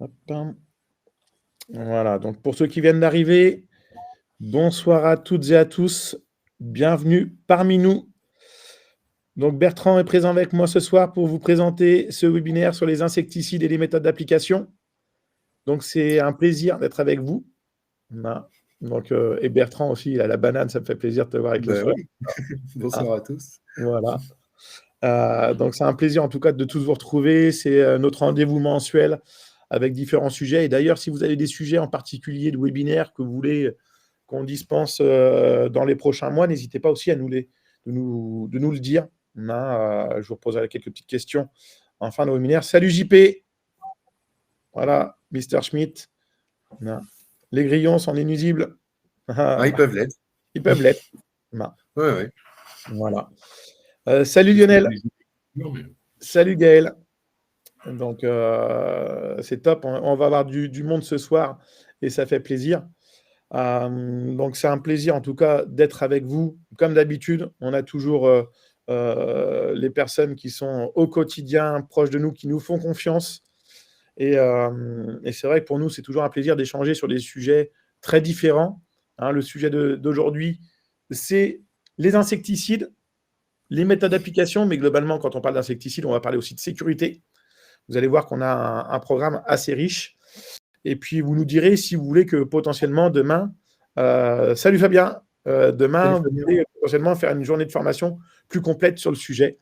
Hop, hein. Voilà, donc pour ceux qui viennent d'arriver, bonsoir à toutes et à tous. Bienvenue parmi nous. Donc Bertrand est présent avec moi ce soir pour vous présenter ce webinaire sur les insecticides et les méthodes d'application. Donc c'est un plaisir d'être avec vous. Voilà. Donc, et Bertrand aussi, il a la banane, ça me fait plaisir de te voir avec le soir. Oui. Bonsoir à tous. Voilà. Donc c'est un plaisir en tout cas de tous vous retrouver. C'est notre rendez-vous mensuel avec différents sujets. Et d'ailleurs, si vous avez des sujets en particulier de webinaire que vous voulez qu'on dispense dans les prochains mois, n'hésitez pas aussi à de nous le dire. Je vous reposerai quelques petites questions en fin de webinaire. Salut JP. Voilà, Mr. Schmidt. Les grillons sont inusibles. Ils peuvent l'être. Ils peuvent l'être. Ouais. Voilà. Salut Lionel. Salut Gaël. Donc, c'est top. On va avoir du monde ce soir et ça fait plaisir. Donc, c'est un plaisir en tout cas d'être avec vous. Comme d'habitude, on a toujours les personnes qui sont au quotidien proches de nous, qui nous font confiance. Et c'est vrai que pour nous, c'est toujours un plaisir d'échanger sur des sujets très différents. Le sujet d'aujourd'hui, c'est les insecticides, les méthodes d'application, mais globalement, quand on parle d'insecticides, on va parler aussi de sécurité. Vous allez voir qu'on a un programme assez riche. Et puis, vous nous direz si vous voulez que potentiellement demain, salut Fabien, demain, vous voulez potentiellement faire une journée de formation plus complète sur le sujet.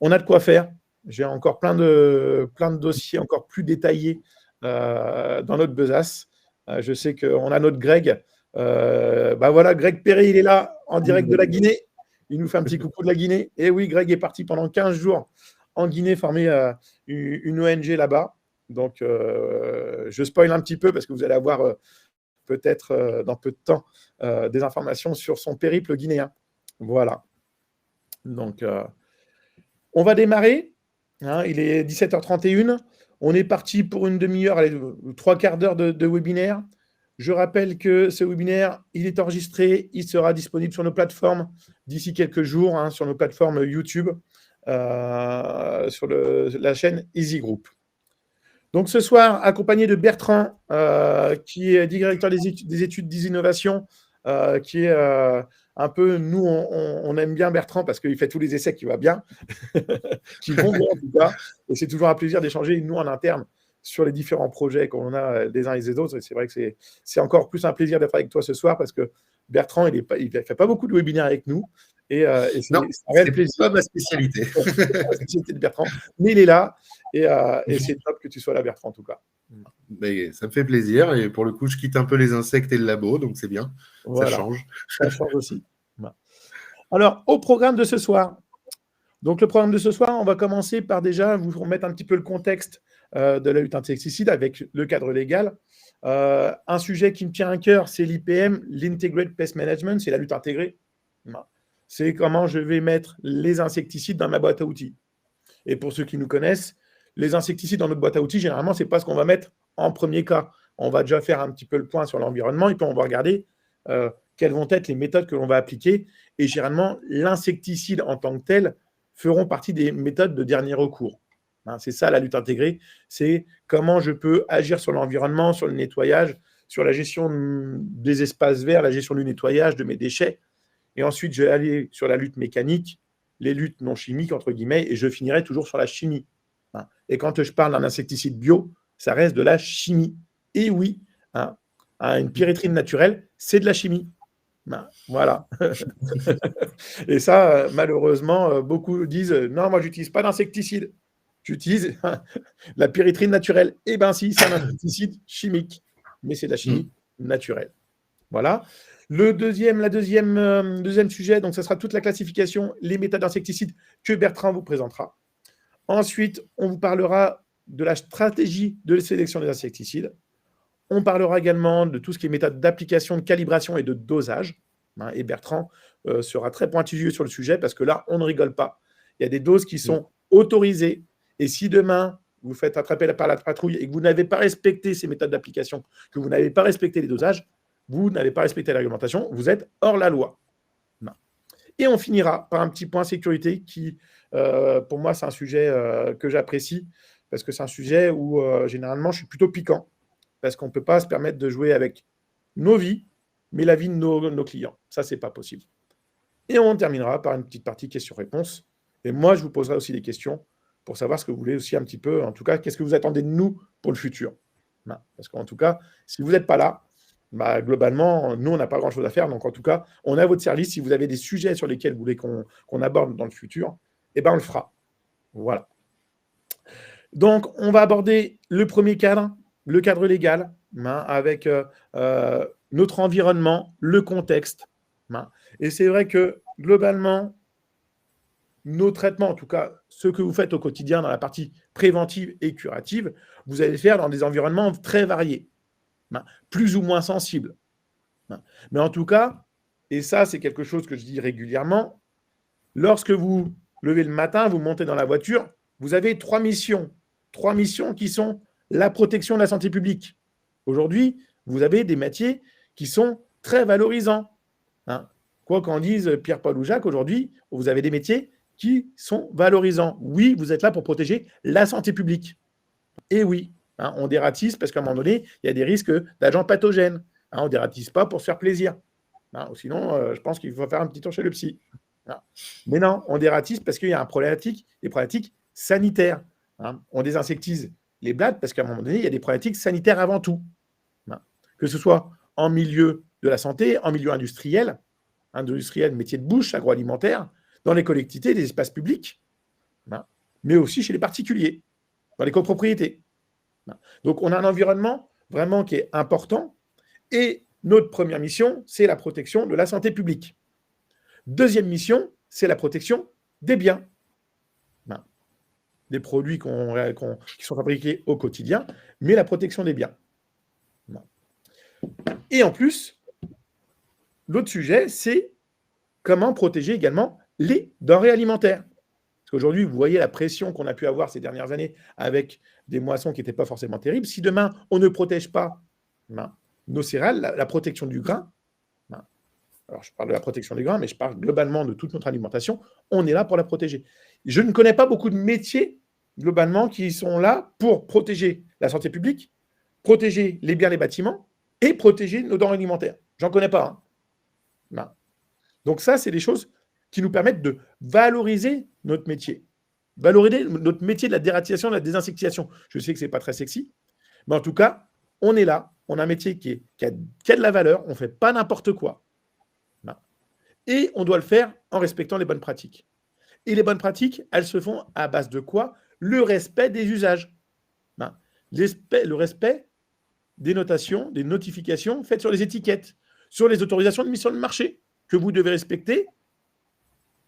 On a de quoi faire. J'ai encore plein de dossiers encore plus détaillés dans notre besace. Je sais qu'on a notre Greg. Voilà, Greg Perret, il est là en direct de la Guinée. Il nous fait un petit coucou de la Guinée. Et oui, Greg est parti pendant 15 jours en Guinée former une ONG là-bas. Donc, je spoil un petit peu parce que vous allez avoir peut-être dans peu de temps des informations sur son périple guinéen. Voilà. Donc, on va démarrer. Il est 17h31. On est parti pour une demi-heure, 3/4 d'heure de webinaire. Je rappelle que ce webinaire, il est enregistré. Il sera disponible sur nos plateformes d'ici quelques jours, sur nos plateformes YouTube, sur la chaîne Easy Group. Donc ce soir, accompagné de Bertrand, qui est directeur des études d'innovation, qui est un peu, nous, on aime bien Bertrand parce qu'il fait tous les essais qui vont bien, qui vont bien en tout cas. Et c'est toujours un plaisir d'échanger, nous, en interne, sur les différents projets qu'on a des uns et des autres. Et c'est vrai que c'est encore plus un plaisir d'être avec toi ce soir parce que Bertrand, il ne fait pas beaucoup de webinaires avec nous. Et c'est un réel plaisir. C'est pas ma spécialité. C'est pas la spécialité de Bertrand, mais il est là. Et c'est top que tu sois là, Bertrand, en tout cas. Mais ça me fait plaisir. Et pour le coup, je quitte un peu les insectes et le labo, donc c'est bien. Voilà. Ça change. Ça change aussi. Alors, au programme de ce soir. Donc, le programme de ce soir, on va commencer par déjà vous remettre un petit peu le contexte de la lutte insecticide avec le cadre légal. Un sujet qui me tient à cœur, c'est l'IPM, l'Integrated Pest Management, c'est la lutte intégrée. C'est comment je vais mettre les insecticides dans ma boîte à outils. Et pour ceux qui nous connaissent, les insecticides dans notre boîte à outils, généralement, ce n'est pas ce qu'on va mettre en premier cas. On va déjà faire un petit peu le point sur l'environnement et puis on va regarder quelles vont être les méthodes que l'on va appliquer. Et généralement, l'insecticide en tant que tel feront partie des méthodes de dernier recours. C'est ça la lutte intégrée, c'est comment je peux agir sur l'environnement, sur le nettoyage, sur la gestion des espaces verts, la gestion du nettoyage de mes déchets. Et ensuite, je vais aller sur la lutte mécanique, les luttes non chimiques, entre guillemets, et je finirai toujours sur la chimie. Et quand je parle d'un insecticide bio, ça reste de la chimie. Et oui, une pyrétrine naturelle, c'est de la chimie. Voilà. Et ça, malheureusement, beaucoup disent non, moi, j'utilise pas d'insecticide. J'utilise la pyrétrine naturelle. Eh bien, si, c'est un insecticide chimique, mais c'est de la chimie naturelle. Voilà. Le deuxième sujet, donc, ça sera toute la classification, les méthodes d'insecticides que Bertrand vous présentera. Ensuite, on vous parlera de la stratégie de sélection des insecticides. On parlera également de tout ce qui est méthode d'application, de calibration et de dosage. Et Bertrand sera très pointilleux sur le sujet parce que là, on ne rigole pas. Il y a des doses qui sont autorisées. Et si demain, vous faites attraper par la patrouille et que vous n'avez pas respecté ces méthodes d'application, que vous n'avez pas respecté les dosages, vous n'avez pas respecté la réglementation, vous êtes hors la loi. Et on finira par un petit point sécurité qui, pour moi, c'est un sujet que j'apprécie. parce que c'est un sujet où, généralement, je suis plutôt piquant, parce qu'on ne peut pas se permettre de jouer avec nos vies, mais la vie de nos clients. Ça, ce n'est pas possible. Et on terminera par une petite partie questions-réponses. Et moi, je vous poserai aussi des questions pour savoir ce que vous voulez aussi un petit peu, en tout cas, qu'est-ce que vous attendez de nous pour le futur. Parce qu'en tout cas, si vous n'êtes pas là, globalement, nous, on n'a pas grand-chose à faire. Donc, en tout cas, on est à votre service. Si vous avez des sujets sur lesquels vous voulez qu'on aborde dans le futur, on le fera. Voilà. Donc, on va aborder le premier cadre, le cadre légal, avec notre environnement, le contexte. Et c'est vrai que, globalement, nos traitements, en tout cas, ce que vous faites au quotidien dans la partie préventive et curative, vous allez le faire dans des environnements très variés, plus ou moins sensibles. Mais en tout cas, et ça, c'est quelque chose que je dis régulièrement, lorsque vous levez le matin, vous montez dans la voiture, vous avez 3 missions. 3 missions qui sont la protection de la santé publique. Aujourd'hui, vous avez des métiers qui sont très valorisants. Quoi qu'en dise Pierre-Paul ou Jacques, aujourd'hui, vous avez des métiers qui sont valorisants. Oui, vous êtes là pour protéger la santé publique. Et oui, on dératise parce qu'à un moment donné, il y a des risques d'agents pathogènes. On ne dératise pas pour se faire plaisir. Sinon, je pense qu'il faut faire un petit tour chez le psy. Mais non, on dératise parce qu'il y a des problématiques sanitaires. On désinsectise les blattes parce qu'à un moment donné, il y a des problématiques sanitaires avant tout. Que ce soit en milieu de la santé, en milieu industriel, métier de bouche, agroalimentaire, dans les collectivités, les espaces publics, mais aussi chez les particuliers, dans les copropriétés. Donc, on a un environnement vraiment qui est important et notre première mission, c'est la protection de la santé publique. Deuxième mission, c'est la protection des biens. Des produits qui sont fabriqués au quotidien, mais la protection des biens. Et en plus, l'autre sujet, c'est comment protéger également les denrées alimentaires. Parce qu'aujourd'hui, vous voyez la pression qu'on a pu avoir ces dernières années avec des moissons qui n'étaient pas forcément terribles. Si demain, on ne protège pas nos céréales, la protection du grain, alors je parle de la protection des grains, mais je parle globalement de toute notre alimentation, on est là pour la protéger. Je ne connais pas beaucoup de métiers, globalement, qui sont là pour protéger la santé publique, protéger les biens, les bâtiments et protéger nos denrées alimentaires. J'en connais pas. Donc ça, c'est des choses qui nous permettent de valoriser notre métier. Valoriser notre métier de la dératisation, de la désinsectisation. Je sais que ce n'est pas très sexy, mais en tout cas, on est là. On a un métier qui a de la valeur. On ne fait pas n'importe quoi. Et on doit le faire en respectant les bonnes pratiques. Et les bonnes pratiques, elles se font à base de quoi? Le respect des usages. Le respect des notations, des notifications faites sur les étiquettes, sur les autorisations de mise sur le marché, que vous devez respecter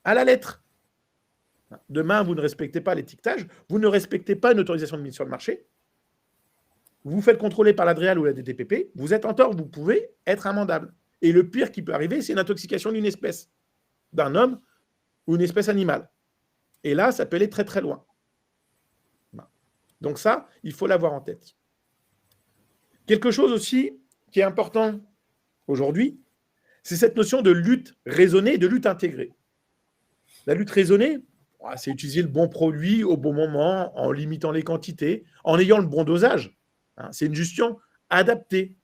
à la lettre. Demain, vous ne respectez pas l'étiquetage, vous ne respectez pas une autorisation de mise sur le marché, vous vous faites contrôler par la DREAL ou la DTPP, vous êtes en tort, vous pouvez être amendable. Et le pire qui peut arriver, c'est une intoxication d'une espèce, d'un homme ou une espèce animale. Et là, ça peut aller très très loin. Donc ça, il faut l'avoir en tête. Quelque chose aussi qui est important aujourd'hui, c'est cette notion de lutte raisonnée et de lutte intégrée. La lutte raisonnée, c'est utiliser le bon produit au bon moment, en limitant les quantités, en ayant le bon dosage. C'est une gestion adaptée.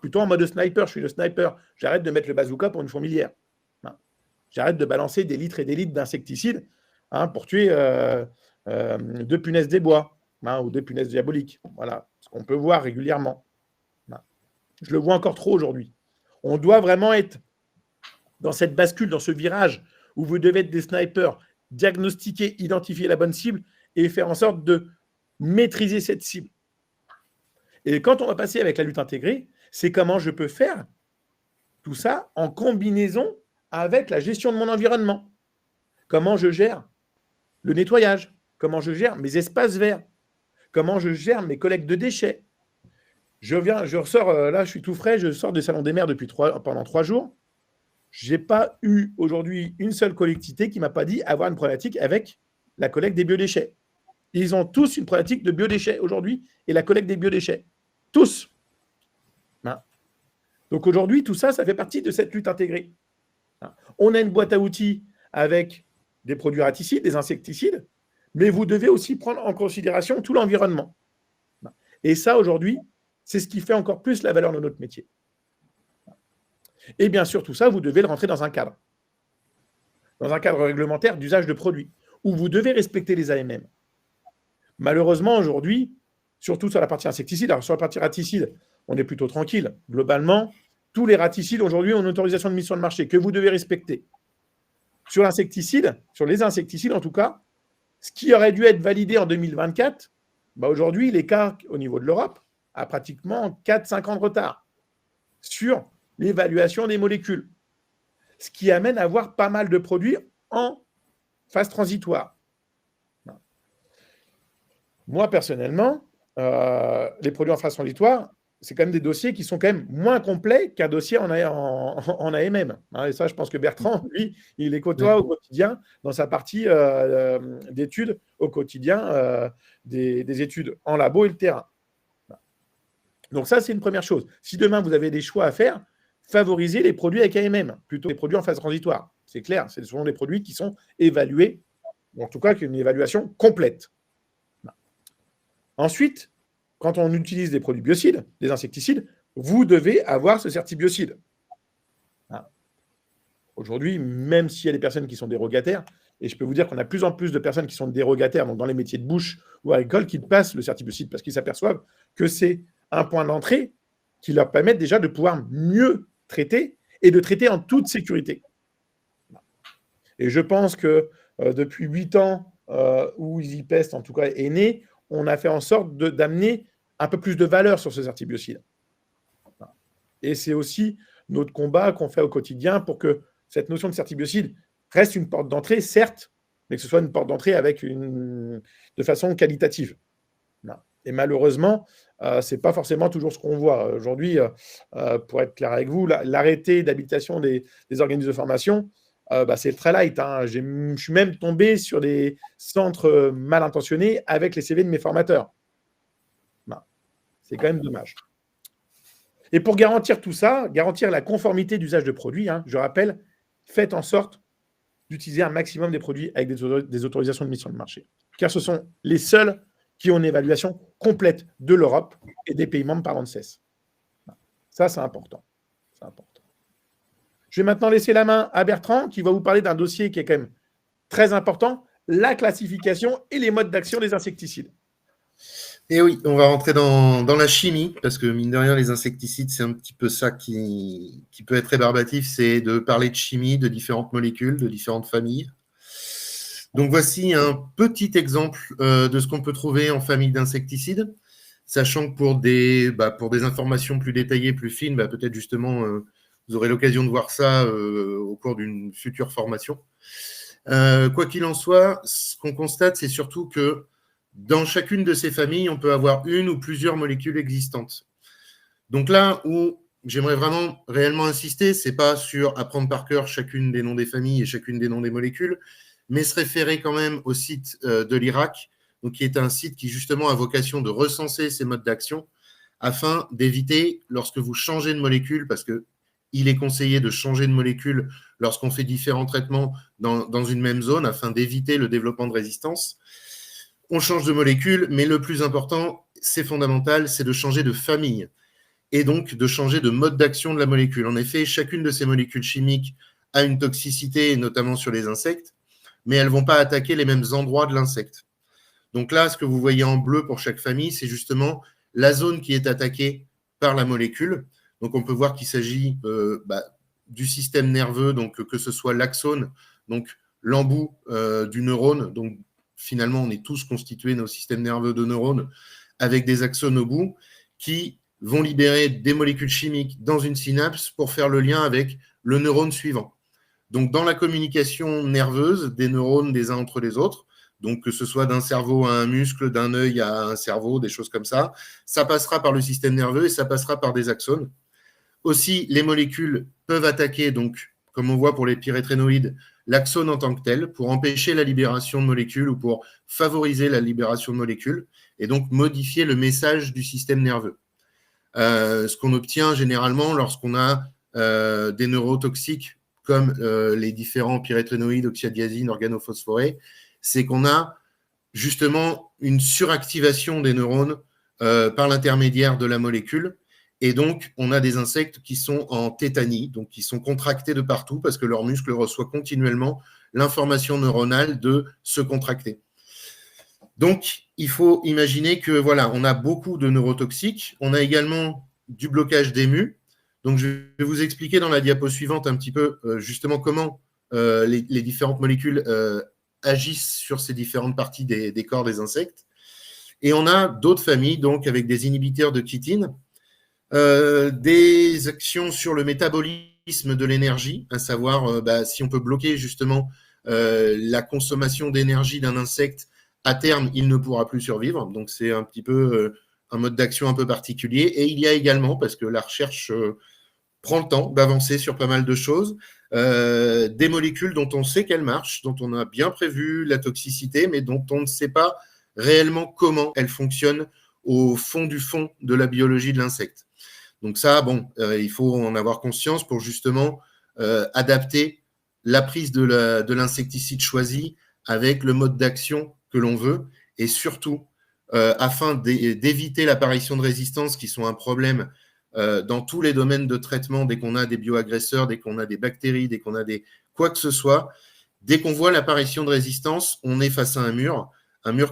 Plutôt en mode sniper, je suis le sniper. J'arrête de mettre le bazooka pour une fourmilière. J'arrête de balancer des litres et des litres d'insecticides pour tuer 2 punaises des bois ou 2 punaises diaboliques. Voilà, ce qu'on peut voir régulièrement. Je le vois encore trop aujourd'hui. On doit vraiment être dans cette bascule, dans ce virage où vous devez être des snipers, diagnostiquer, identifier la bonne cible et faire en sorte de maîtriser cette cible. Et quand on va passer avec la lutte intégrée, c'est comment je peux faire tout ça en combinaison avec la gestion de mon environnement. Comment je gère le nettoyage, comment je gère mes espaces verts, comment je gère mes collectes de déchets. Je ressors, là, je suis tout frais, je sors du Salon des maires pendant 3 jours. Je n'ai pas eu aujourd'hui une seule collectivité qui ne m'a pas dit avoir une problématique avec la collecte des biodéchets. Ils ont tous une problématique de biodéchets aujourd'hui et la collecte des biodéchets. Tous. Donc aujourd'hui, tout ça, ça fait partie de cette lutte intégrée. On a une boîte à outils avec des produits raticides, des insecticides, mais vous devez aussi prendre en considération tout l'environnement. Et ça, aujourd'hui, c'est ce qui fait encore plus la valeur de notre métier. Et bien sûr, tout ça, vous devez le rentrer dans un cadre réglementaire d'usage de produits, où vous devez respecter les AMM. Malheureusement, aujourd'hui, surtout sur la partie insecticide, alors sur la partie raticide, on est plutôt tranquille. Globalement, tous les raticides aujourd'hui ont une autorisation de mise sur le marché que vous devez respecter. Sur l'insecticide, sur les insecticides en tout cas, ce qui aurait dû être validé en 2024, aujourd'hui, l'écart au niveau de l'Europe a pratiquement 4-5 ans de retard sur l'évaluation des molécules. Ce qui amène à avoir pas mal de produits en phase transitoire. Moi, personnellement, les produits en phase transitoire, c'est quand même des dossiers qui sont quand même moins complets qu'un dossier en AMM. Et ça, je pense que Bertrand, lui, il les côtoie au quotidien dans sa partie d'études au quotidien, des études en labo et le terrain. Donc ça, c'est une première chose. Si demain, vous avez des choix à faire, favorisez les produits avec AMM, plutôt que les produits en phase transitoire. C'est clair, ce sont des produits qui sont évalués, en tout cas, une évaluation complète. Ensuite, quand on utilise des produits biocides, des insecticides, vous devez avoir ce certibiocide. Aujourd'hui, même s'il y a des personnes qui sont dérogataires, et je peux vous dire qu'on a de plus en plus de personnes qui sont dérogataires, donc dans les métiers de bouche ou agricole, qui passent le certibiocide parce qu'ils s'aperçoivent que c'est un point d'entrée qui leur permet déjà de pouvoir mieux traiter et de traiter en toute sécurité. Et je pense que depuis 8 ans où EasyPest, en tout cas, est né, on a fait en sorte d'amener un peu plus de valeur sur ce certibiocide. Et c'est aussi notre combat qu'on fait au quotidien pour que cette notion de certibiocide reste une porte d'entrée, certes, mais que ce soit une porte d'entrée de façon qualitative. Et malheureusement, ce n'est pas forcément toujours ce qu'on voit. Aujourd'hui, pour être clair avec vous, l'arrêté d'habilitation des organismes de formation, c'est très light. Je suis même tombé sur des centres mal intentionnés avec les CV de mes formateurs. C'est quand même dommage. Et pour garantir tout ça, garantir la conformité d'usage de produits, je rappelle, faites en sorte d'utiliser un maximum des produits avec des autorisations de mise sur le marché. Car ce sont les seuls qui ont une évaluation complète de l'Europe et des pays membres par ANSES. Ça, c'est important. C'est important. Je vais maintenant laisser la main à Bertrand qui va vous parler d'un dossier qui est quand même très important, la classification et les modes d'action des insecticides. Et oui, on va rentrer dans la chimie, parce que mine de rien, les insecticides, c'est un petit peu ça qui peut être rébarbatif, c'est de parler de chimie, de différentes molécules, de différentes familles. Donc voici un petit exemple de ce qu'on peut trouver en famille d'insecticides, sachant que pour des informations plus détaillées, plus fines, peut-être justement, vous aurez l'occasion de voir ça au cours d'une future formation. Quoi qu'il en soit, ce qu'on constate, c'est surtout que dans chacune de ces familles, on peut avoir une ou plusieurs molécules existantes. Donc là où j'aimerais vraiment réellement insister, ce n'est pas sur apprendre par cœur chacune des noms des familles et chacune des noms des molécules, mais se référer quand même au site de l'IRAC, donc qui est un site qui justement a vocation de recenser ces modes d'action afin d'éviter, lorsque vous changez de molécule, parce qu'il est conseillé de changer de molécule lorsqu'on fait différents traitements dans une même zone afin d'éviter le développement de résistance. On change de molécule, mais le plus important, c'est fondamental, c'est de changer de famille et donc de changer de mode d'action de la molécule. En effet, chacune de ces molécules chimiques a une toxicité, notamment sur les insectes, mais elles ne vont pas attaquer les mêmes endroits de l'insecte. Donc là, ce que vous voyez en bleu pour chaque famille, c'est justement la zone qui est attaquée par la molécule. Donc on peut voir qu'il s'agit du système nerveux, donc que ce soit l'axone, donc l'embout du neurone, donc finalement, on est tous constitués, nos systèmes nerveux de neurones, avec des axones au bout qui vont libérer des molécules chimiques dans une synapse pour faire le lien avec le neurone suivant. Donc, dans la communication nerveuse des neurones des uns entre les autres, donc que ce soit d'un cerveau à un muscle, d'un œil à un cerveau, des choses comme ça, ça passera par le système nerveux et ça passera par des axones. Aussi, les molécules peuvent attaquer, donc, comme on voit pour les pyrétrénoïdes, l'axone en tant que tel, pour empêcher la libération de molécules ou pour favoriser la libération de molécules, et donc modifier le message du système nerveux. Ce qu'on obtient généralement lorsqu'on a des neurotoxiques, comme les différents pyrétrénoïdes, oxyadiazines, organophosphorés, c'est qu'on a justement une suractivation des neurones par l'intermédiaire de la molécule. Et donc, on a des insectes qui sont en tétanie, donc qui sont contractés de partout parce que leur muscle reçoit continuellement l'information neuronale de se contracter. Donc, il faut imaginer que voilà, on a beaucoup de neurotoxiques. On a également du blocage des mus. Donc, je vais vous expliquer dans la diapo suivante un petit peu justement comment les différentes molécules agissent sur ces différentes parties des corps des insectes. Et on a d'autres familles, donc avec des inhibiteurs de chitine, des actions sur le métabolisme de l'énergie, à savoir si on peut bloquer justement la consommation d'énergie d'un insecte, à terme, il ne pourra plus survivre. Donc, c'est un petit peu un mode d'action un peu particulier. Et il y a également, parce que la recherche prend le temps d'avancer sur pas mal de choses, des molécules dont on sait qu'elles marchent, dont on a bien prévu la toxicité, mais dont on ne sait pas réellement comment elles fonctionnent au fond du fond de la biologie de l'insecte. Donc ça, il faut en avoir conscience pour justement adapter la prise de l'insecticide choisi avec le mode d'action que l'on veut, et surtout, afin d'éviter l'apparition de résistances qui sont un problème dans tous les domaines de traitement, dès qu'on a des bioagresseurs, dès qu'on a des bactéries, dès qu'on a quoi que ce soit, dès qu'on voit l'apparition de résistance, on est face à un mur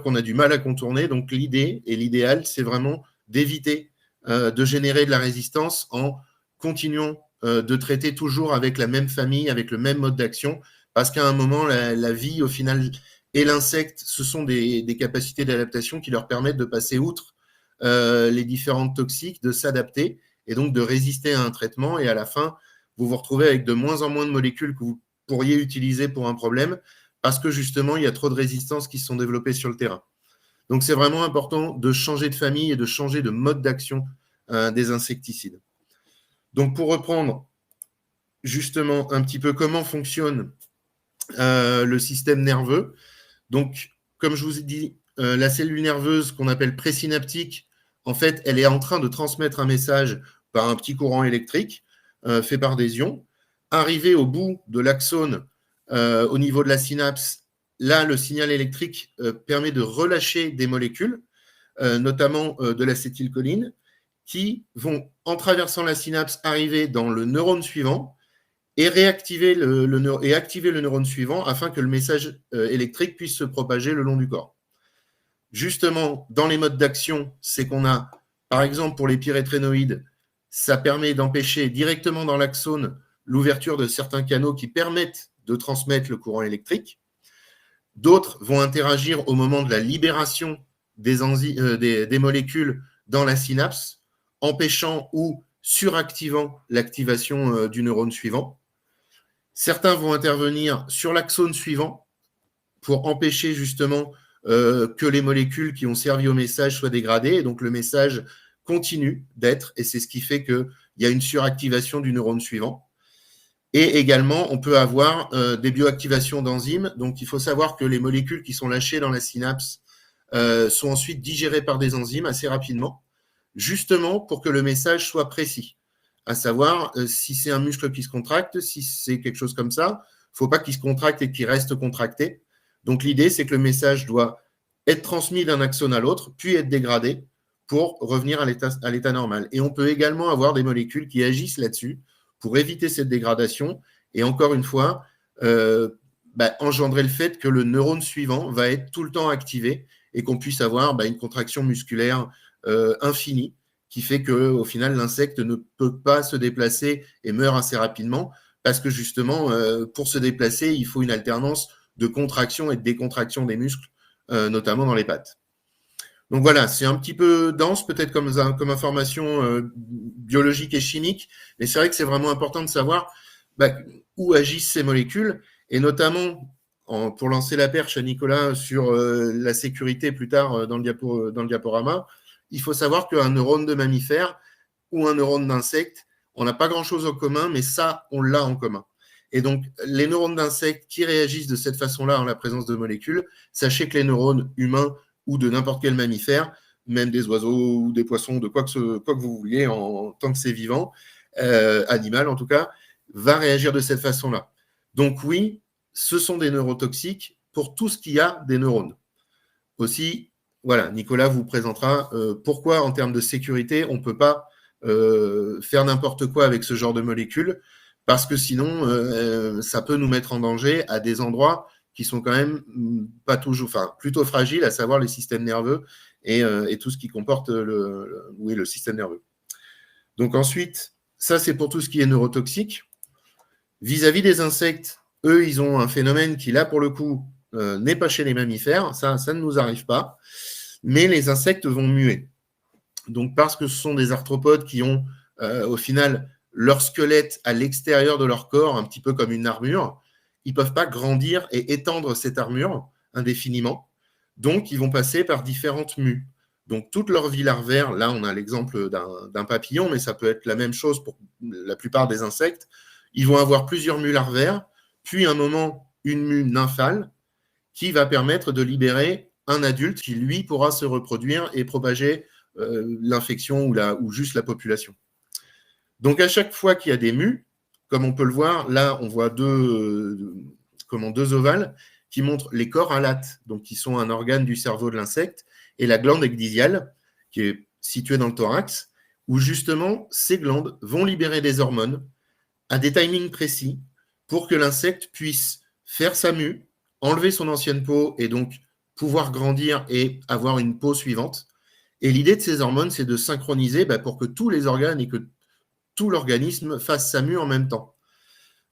qu'on a du mal à contourner. Donc l'idée et l'idéal, c'est vraiment d'éviter de générer de la résistance en continuant de traiter toujours avec la même famille, avec le même mode d'action, parce qu'à un moment, la vie, au final, et l'insecte, ce sont des capacités d'adaptation qui leur permettent de passer outre les différentes toxiques, de s'adapter et donc de résister à un traitement. Et à la fin, vous vous retrouvez avec de moins en moins de molécules que vous pourriez utiliser pour un problème, parce que justement, il y a trop de résistances qui se sont développées sur le terrain. Donc, c'est vraiment important de changer de famille et de changer de mode d'action des insecticides. Donc, pour reprendre justement un petit peu comment fonctionne le système nerveux, donc, comme je vous ai dit, la cellule nerveuse qu'on appelle présynaptique, en fait, elle est en train de transmettre un message par un petit courant électrique fait par des ions. Arrivé au bout de l'axone, au niveau de la synapse, là, le signal électrique permet de relâcher des molécules, notamment de l'acétylcholine, qui vont, en traversant la synapse, arriver dans le neurone suivant et activer le neurone suivant afin que le message électrique puisse se propager le long du corps. Justement, dans les modes d'action, c'est qu'on a, par exemple, pour les pyrétrénoïdes, ça permet d'empêcher directement dans l'axone l'ouverture de certains canaux qui permettent de transmettre le courant électrique. D'autres vont interagir au moment de la libération des molécules dans la synapse, empêchant ou suractivant l'activation du neurone suivant. Certains vont intervenir sur l'axone suivant pour empêcher justement que les molécules qui ont servi au message soient dégradées. Et donc, le message continue d'être, et c'est ce qui fait qu'il y a une suractivation du neurone suivant. Et également, on peut avoir des bioactivations d'enzymes. Donc, il faut savoir que les molécules qui sont lâchées dans la synapse sont ensuite digérées par des enzymes assez rapidement, justement pour que le message soit précis. À savoir, si c'est un muscle qui se contracte, si c'est quelque chose comme ça, il ne faut pas qu'il se contracte et qu'il reste contracté. Donc, l'idée, c'est que le message doit être transmis d'un axone à l'autre, puis être dégradé pour revenir à l'état normal. Et on peut également avoir des molécules qui agissent là-dessus pour éviter cette dégradation et encore une fois, engendrer le fait que le neurone suivant va être tout le temps activé et qu'on puisse avoir une contraction musculaire infinie qui fait qu'au final, l'insecte ne peut pas se déplacer et meurt assez rapidement parce que justement, pour se déplacer, il faut une alternance de contraction et de décontraction des muscles, notamment dans les pattes. Donc voilà, c'est un petit peu dense peut-être comme information biologique et chimique, mais c'est vrai que c'est vraiment important de savoir où agissent ces molécules, et notamment, pour lancer la perche à Nicolas sur la sécurité plus tard dans le diaporama, il faut savoir qu'un neurone de mammifère ou un neurone d'insecte, on n'a pas grand-chose en commun, mais ça, on l'a en commun. Et donc, les neurones d'insectes qui réagissent de cette façon-là en la présence de molécules, sachez que les neurones humains ou de n'importe quel mammifère, même des oiseaux ou des poissons, de quoi que vous vouliez, en tant que c'est vivant, animal en tout cas, va réagir de cette façon-là. Donc oui, ce sont des neurotoxiques pour tout ce qui a des neurones. aussi, voilà, Nicolas vous présentera pourquoi, en termes de sécurité, on ne peut pas faire n'importe quoi avec ce genre de molécules, parce que sinon, ça peut nous mettre en danger à des endroits qui sont quand même pas toujours, enfin, plutôt fragiles, à savoir les systèmes nerveux et tout ce qui comporte le système nerveux. Donc ensuite, ça c'est pour tout ce qui est neurotoxique. Vis-à-vis des insectes, eux, ils ont un phénomène qui, là, pour le coup, n'est pas chez les mammifères, ça ne nous arrive pas, mais les insectes vont muer. Donc, parce que ce sont des arthropodes qui ont, au final, leur squelette à l'extérieur de leur corps, un petit peu comme une armure, ils ne peuvent pas grandir et étendre cette armure indéfiniment. Donc, ils vont passer par différentes mues. Donc, toute leur vie larvaire, là, on a l'exemple d'un papillon, mais ça peut être la même chose pour la plupart des insectes. Ils vont avoir plusieurs mues larvaires, puis un moment, une mue nymphale qui va permettre de libérer un adulte qui, lui, pourra se reproduire et propager l'infection ou juste la population. Donc, à chaque fois qu'il y a des mues, comme on peut le voir, là, on voit deux ovales qui montrent les corps alates, donc qui sont un organe du cerveau de l'insecte, et la glande ecdysiale, qui est située dans le thorax, où justement, ces glandes vont libérer des hormones à des timings précis pour que l'insecte puisse faire sa mue, enlever son ancienne peau et donc pouvoir grandir et avoir une peau suivante. Et l'idée de ces hormones, c'est de synchroniser pour que tous les organes et que tout l'organisme fasse sa mue en même temps.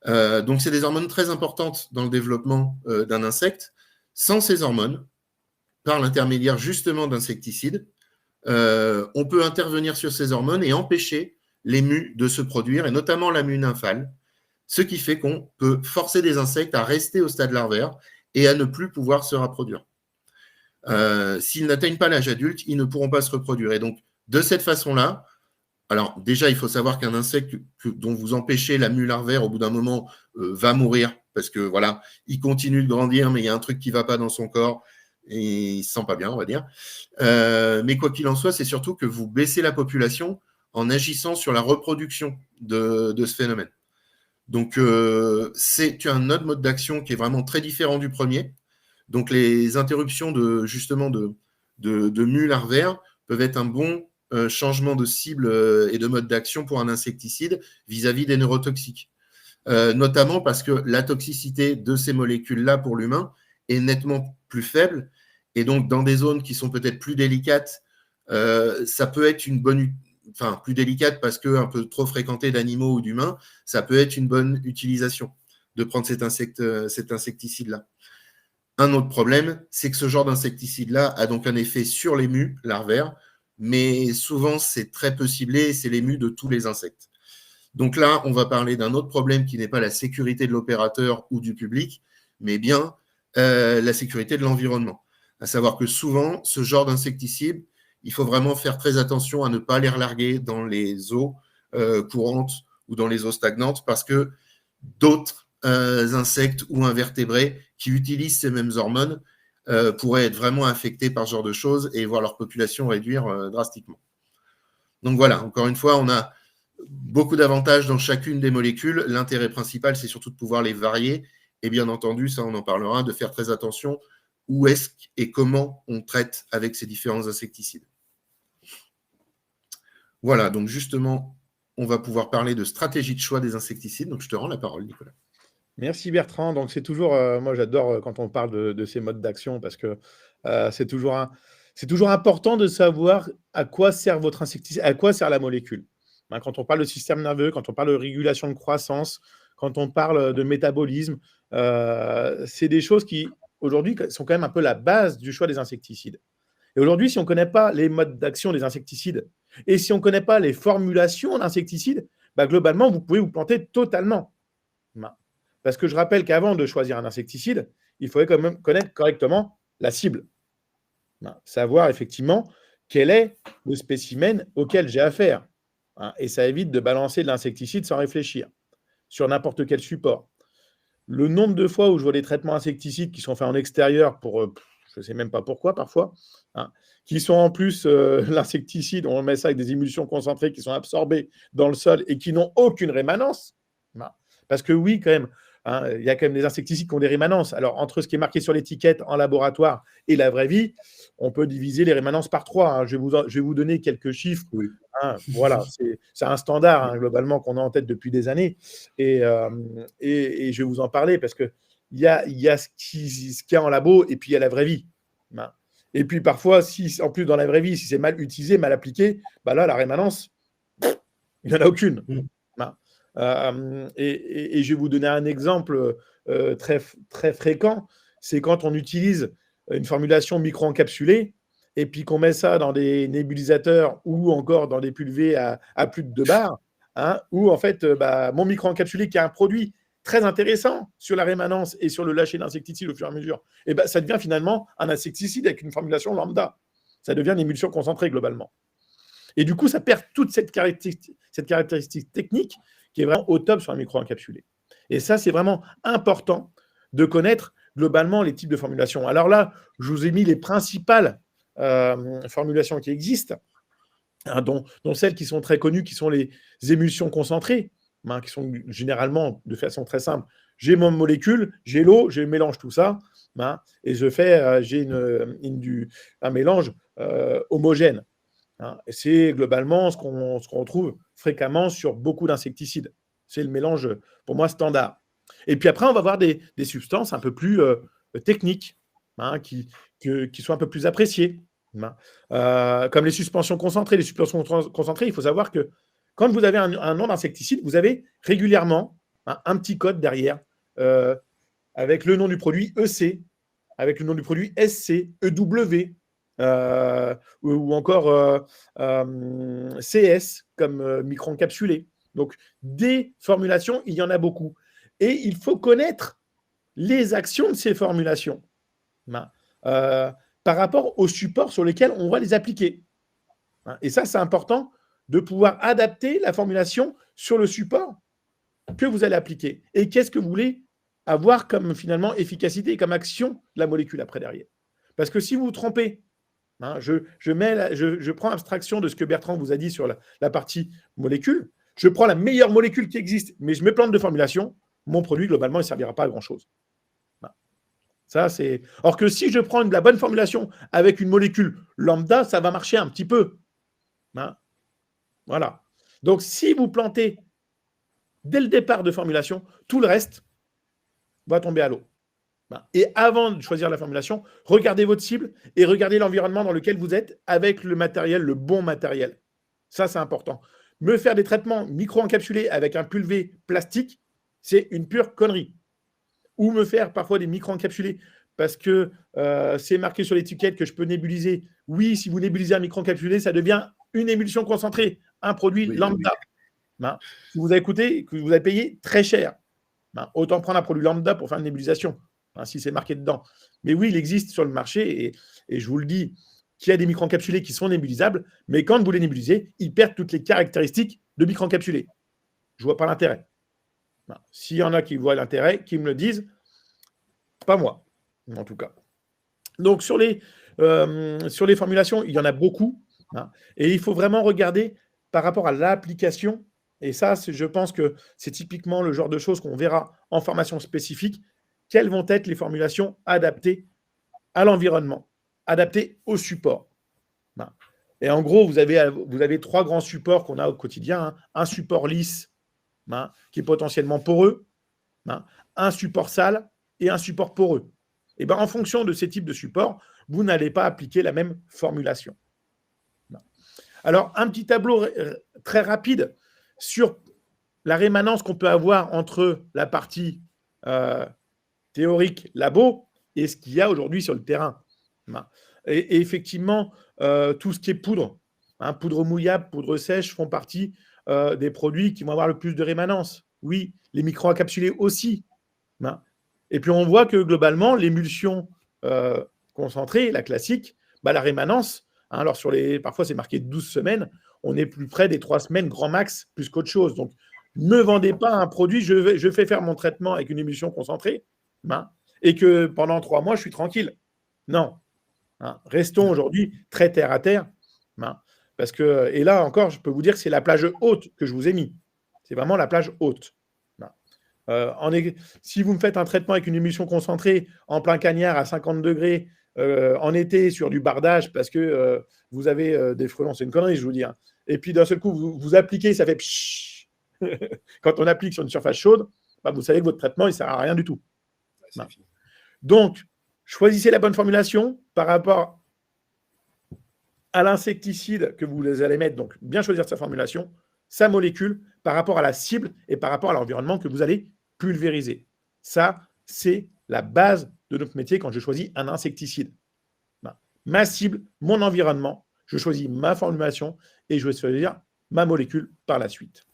Donc, c'est des hormones très importantes dans le développement d'un insecte. Sans ces hormones, par l'intermédiaire justement d'insecticides, on peut intervenir sur ces hormones et empêcher les mues de se produire, et notamment la mue nymphale, ce qui fait qu'on peut forcer des insectes à rester au stade larvaire et à ne plus pouvoir se reproduire. S'ils n'atteignent pas l'âge adulte, ils ne pourront pas se reproduire. Et donc, de cette façon-là, alors déjà, il faut savoir qu'un insecte dont vous empêchez la mue larvaire, au bout d'un moment, va mourir, parce que voilà, il continue de grandir, mais il y a un truc qui ne va pas dans son corps, et il ne se sent pas bien, on va dire. Mais quoi qu'il en soit, c'est surtout que vous baissez la population en agissant sur la reproduction de ce phénomène. Donc, c'est un autre mode d'action qui est vraiment très différent du premier. Donc, les interruptions de mues larvaires peuvent être un bon changement de cible et de mode d'action pour un insecticide vis-à-vis des neurotoxiques. Notamment parce que la toxicité de ces molécules-là pour l'humain est nettement plus faible. Et donc, dans des zones qui sont peut-être plus délicates, ça peut être une bonne... Enfin, plus délicate parce qu'un peu trop fréquentée d'animaux ou d'humains, ça peut être une bonne utilisation de prendre cet insecticide-là. Un autre problème, c'est que ce genre d'insecticide-là a donc un effet sur les mues larvaires, mais souvent, c'est très peu ciblé et c'est les mues de tous les insectes. Donc là, on va parler d'un autre problème qui n'est pas la sécurité de l'opérateur ou du public, mais bien la sécurité de l'environnement. À savoir que souvent, ce genre d'insecticide, il faut vraiment faire très attention à ne pas les relarguer dans les eaux courantes ou dans les eaux stagnantes parce que d'autres insectes ou invertébrés qui utilisent ces mêmes hormones pourraient être vraiment affectés par ce genre de choses et voir leur population réduire drastiquement. Donc voilà, encore une fois, on a beaucoup d'avantages dans chacune des molécules. L'intérêt principal, c'est surtout de pouvoir les varier et bien entendu, ça on en parlera, de faire très attention où est-ce et comment on traite avec ces différents insecticides. Voilà, donc justement, on va pouvoir parler de stratégie de choix des insecticides. Donc, je te rends la parole, Nicolas. Merci Bertrand. Donc, c'est toujours, moi j'adore quand on parle de ces modes d'action parce que c'est toujours important de savoir à quoi sert votre insecticide, à quoi sert la molécule. Quand on parle de système nerveux, quand on parle de régulation de croissance, quand on parle de métabolisme, c'est des choses qui, aujourd'hui, sont quand même un peu la base du choix des insecticides. Et aujourd'hui, si on ne connaît pas les modes d'action des insecticides et si on ne connaît pas les formulations d'insecticides, globalement, vous pouvez vous planter totalement. Parce que je rappelle qu'avant de choisir un insecticide, il faudrait quand même connaître correctement la cible. Savoir effectivement quel est le spécimen auquel j'ai affaire. Et ça évite de balancer de l'insecticide sans réfléchir sur n'importe quel support. Le nombre de fois où je vois des traitements insecticides qui sont faits en extérieur pour, je ne sais même pas pourquoi parfois, qui sont en plus l'insecticide, on met ça avec des émulsions concentrées qui sont absorbées dans le sol et qui n'ont aucune rémanence. Parce que oui, quand même, hein, il y a quand même des insecticides qui ont des rémanences. Alors, entre ce qui est marqué sur l'étiquette en laboratoire et la vraie vie, on peut diviser les rémanences par 3. Hein. Je vais vous donner quelques chiffres. Oui. Hein, voilà, c'est un standard hein, globalement qu'on a en tête depuis des années. Et je vais vous en parler parce qu'il y a ce qu'il y a en labo et puis il y a la vraie vie. Hein. Et puis parfois, si en plus dans la vraie vie, si c'est mal utilisé, mal appliqué, bah là, la rémanence, il n'y en a aucune. Et je vais vous donner un exemple très, très fréquent, c'est quand on utilise une formulation micro-encapsulée et puis qu'on met ça dans des nébulisateurs ou encore dans des pulvées à plus de 2 bars, hein, où en fait, mon micro-encapsulé qui est un produit très intéressant sur la rémanence et sur le lâcher d'insecticides au fur et à mesure, et ça devient finalement un insecticide avec une formulation lambda. Ça devient une émulsion concentrée globalement. Et du coup, ça perd toute cette caractéristique technique qui est vraiment au top sur un micro-encapsulé. Et ça, c'est vraiment important de connaître globalement les types de formulations. Alors là, je vous ai mis les principales formulations qui existent, hein, dont celles qui sont très connues, qui sont les émulsions concentrées, hein, qui sont généralement, de façon très simple, j'ai mon molécule, j'ai l'eau, je mélange tout ça, hein, et j'ai un mélange homogène. Hein. C'est globalement ce qu'on retrouve fréquemment sur beaucoup d'insecticides. C'est le mélange, pour moi, standard. Et puis après, on va avoir des substances un peu plus techniques, hein, qui sont un peu plus appréciées. Hein. Comme les suspensions concentrées. Les suspensions concentrées, il faut savoir que quand vous avez un nom d'insecticide, vous avez régulièrement un petit code derrière avec le nom du produit EC, avec le nom du produit SC, EW, ou encore CS comme micro-encapsulé. Donc, des formulations, il y en a beaucoup. Et il faut connaître les actions de ces formulations par rapport aux supports sur lesquels on va les appliquer. Et ça, c'est important de pouvoir adapter la formulation sur le support que vous allez appliquer. Et qu'est-ce que vous voulez avoir comme finalement efficacité et comme action de la molécule après derrière. Parce que si vous vous trompez, hein, je prends abstraction de ce que Bertrand vous a dit sur la partie molécule, je prends la meilleure molécule qui existe, mais je me plante de formulation, mon produit, globalement, il ne servira pas à grand-chose. Ça, c'est... Or que si je prends de la bonne formulation avec une molécule lambda, ça va marcher un petit peu. Hein. Voilà. Donc, si vous plantez dès le départ de formulation, tout le reste va tomber à l'eau. Et avant de choisir la formulation, regardez votre cible et regardez l'environnement dans lequel vous êtes avec le matériel, le bon matériel. Ça, c'est important. Me faire des traitements micro-encapsulés avec un pulvé plastique, c'est une pure connerie. Ou me faire parfois des micro-encapsulés parce que c'est marqué sur l'étiquette que je peux nébuliser. Oui, si vous nébulisez un micro-encapsulé, ça devient une émulsion concentrée, un produit lambda. Oui. Si vous avez coûté, que vous avez payé très cher, autant prendre un produit lambda pour faire une nébulisation, si c'est marqué dedans. Mais oui, il existe sur le marché, et je vous le dis, qu'il y a des micro-encapsulés qui sont nébulisables, mais quand vous les nébulisez, ils perdent toutes les caractéristiques de micro-encapsulés. Je ne vois pas l'intérêt. S'il y en a qui voient l'intérêt, qui me le disent, pas moi, en tout cas. Donc, sur les formulations, il y en a beaucoup, et il faut vraiment regarder par rapport à l'application. Et ça, je pense que c'est typiquement le genre de choses qu'on verra en formation spécifique. Quelles vont être les formulations adaptées à l'environnement, adaptées au support. Et en gros, vous avez 3 grands supports qu'on a au quotidien. Hein. Un support lisse, qui est potentiellement poreux, un support sale et un support poreux. Et en fonction de ces types de supports, vous n'allez pas appliquer la même formulation. Alors, un petit tableau très rapide sur la rémanence qu'on peut avoir entre la partie théorique labo et ce qu'il y a aujourd'hui sur le terrain. Et effectivement, tout ce qui est poudre, poudre mouillable, poudre sèche font partie des produits qui vont avoir le plus de rémanence. Oui, les micro-encapsulés aussi. Et puis on voit que globalement, l'émulsion concentrée, la classique, la rémanence, alors parfois c'est marqué 12 semaines, on est plus près des 3 semaines grand max plus qu'autre chose. Donc, ne vendez pas un produit, je fais faire mon traitement avec une émulsion concentrée, et que pendant 3 mois, je suis tranquille. Non. Restons aujourd'hui très terre à terre. Parce que, et là encore, je peux vous dire que c'est la plage haute que je vous ai mis. C'est vraiment la plage haute. Si vous me faites un traitement avec une émulsion concentrée en plein cagnard à 50 degrés en été sur du bardage parce que vous avez des frelons, c'est une connerie, je vous dis. Hein. Et puis d'un seul coup, vous appliquez, ça fait pshhh. Quand on applique sur une surface chaude, bah, vous savez que votre traitement, il ne sert à rien du tout. Donc, choisissez la bonne formulation par rapport à l'insecticide que vous allez mettre. Donc, bien choisir sa formulation, sa molécule, par rapport à la cible et par rapport à l'environnement que vous allez pulvériser. Ça, c'est la base de notre métier quand je choisis un insecticide. Ma cible, mon environnement, je choisis ma formulation et je vais choisir ma molécule par la suite.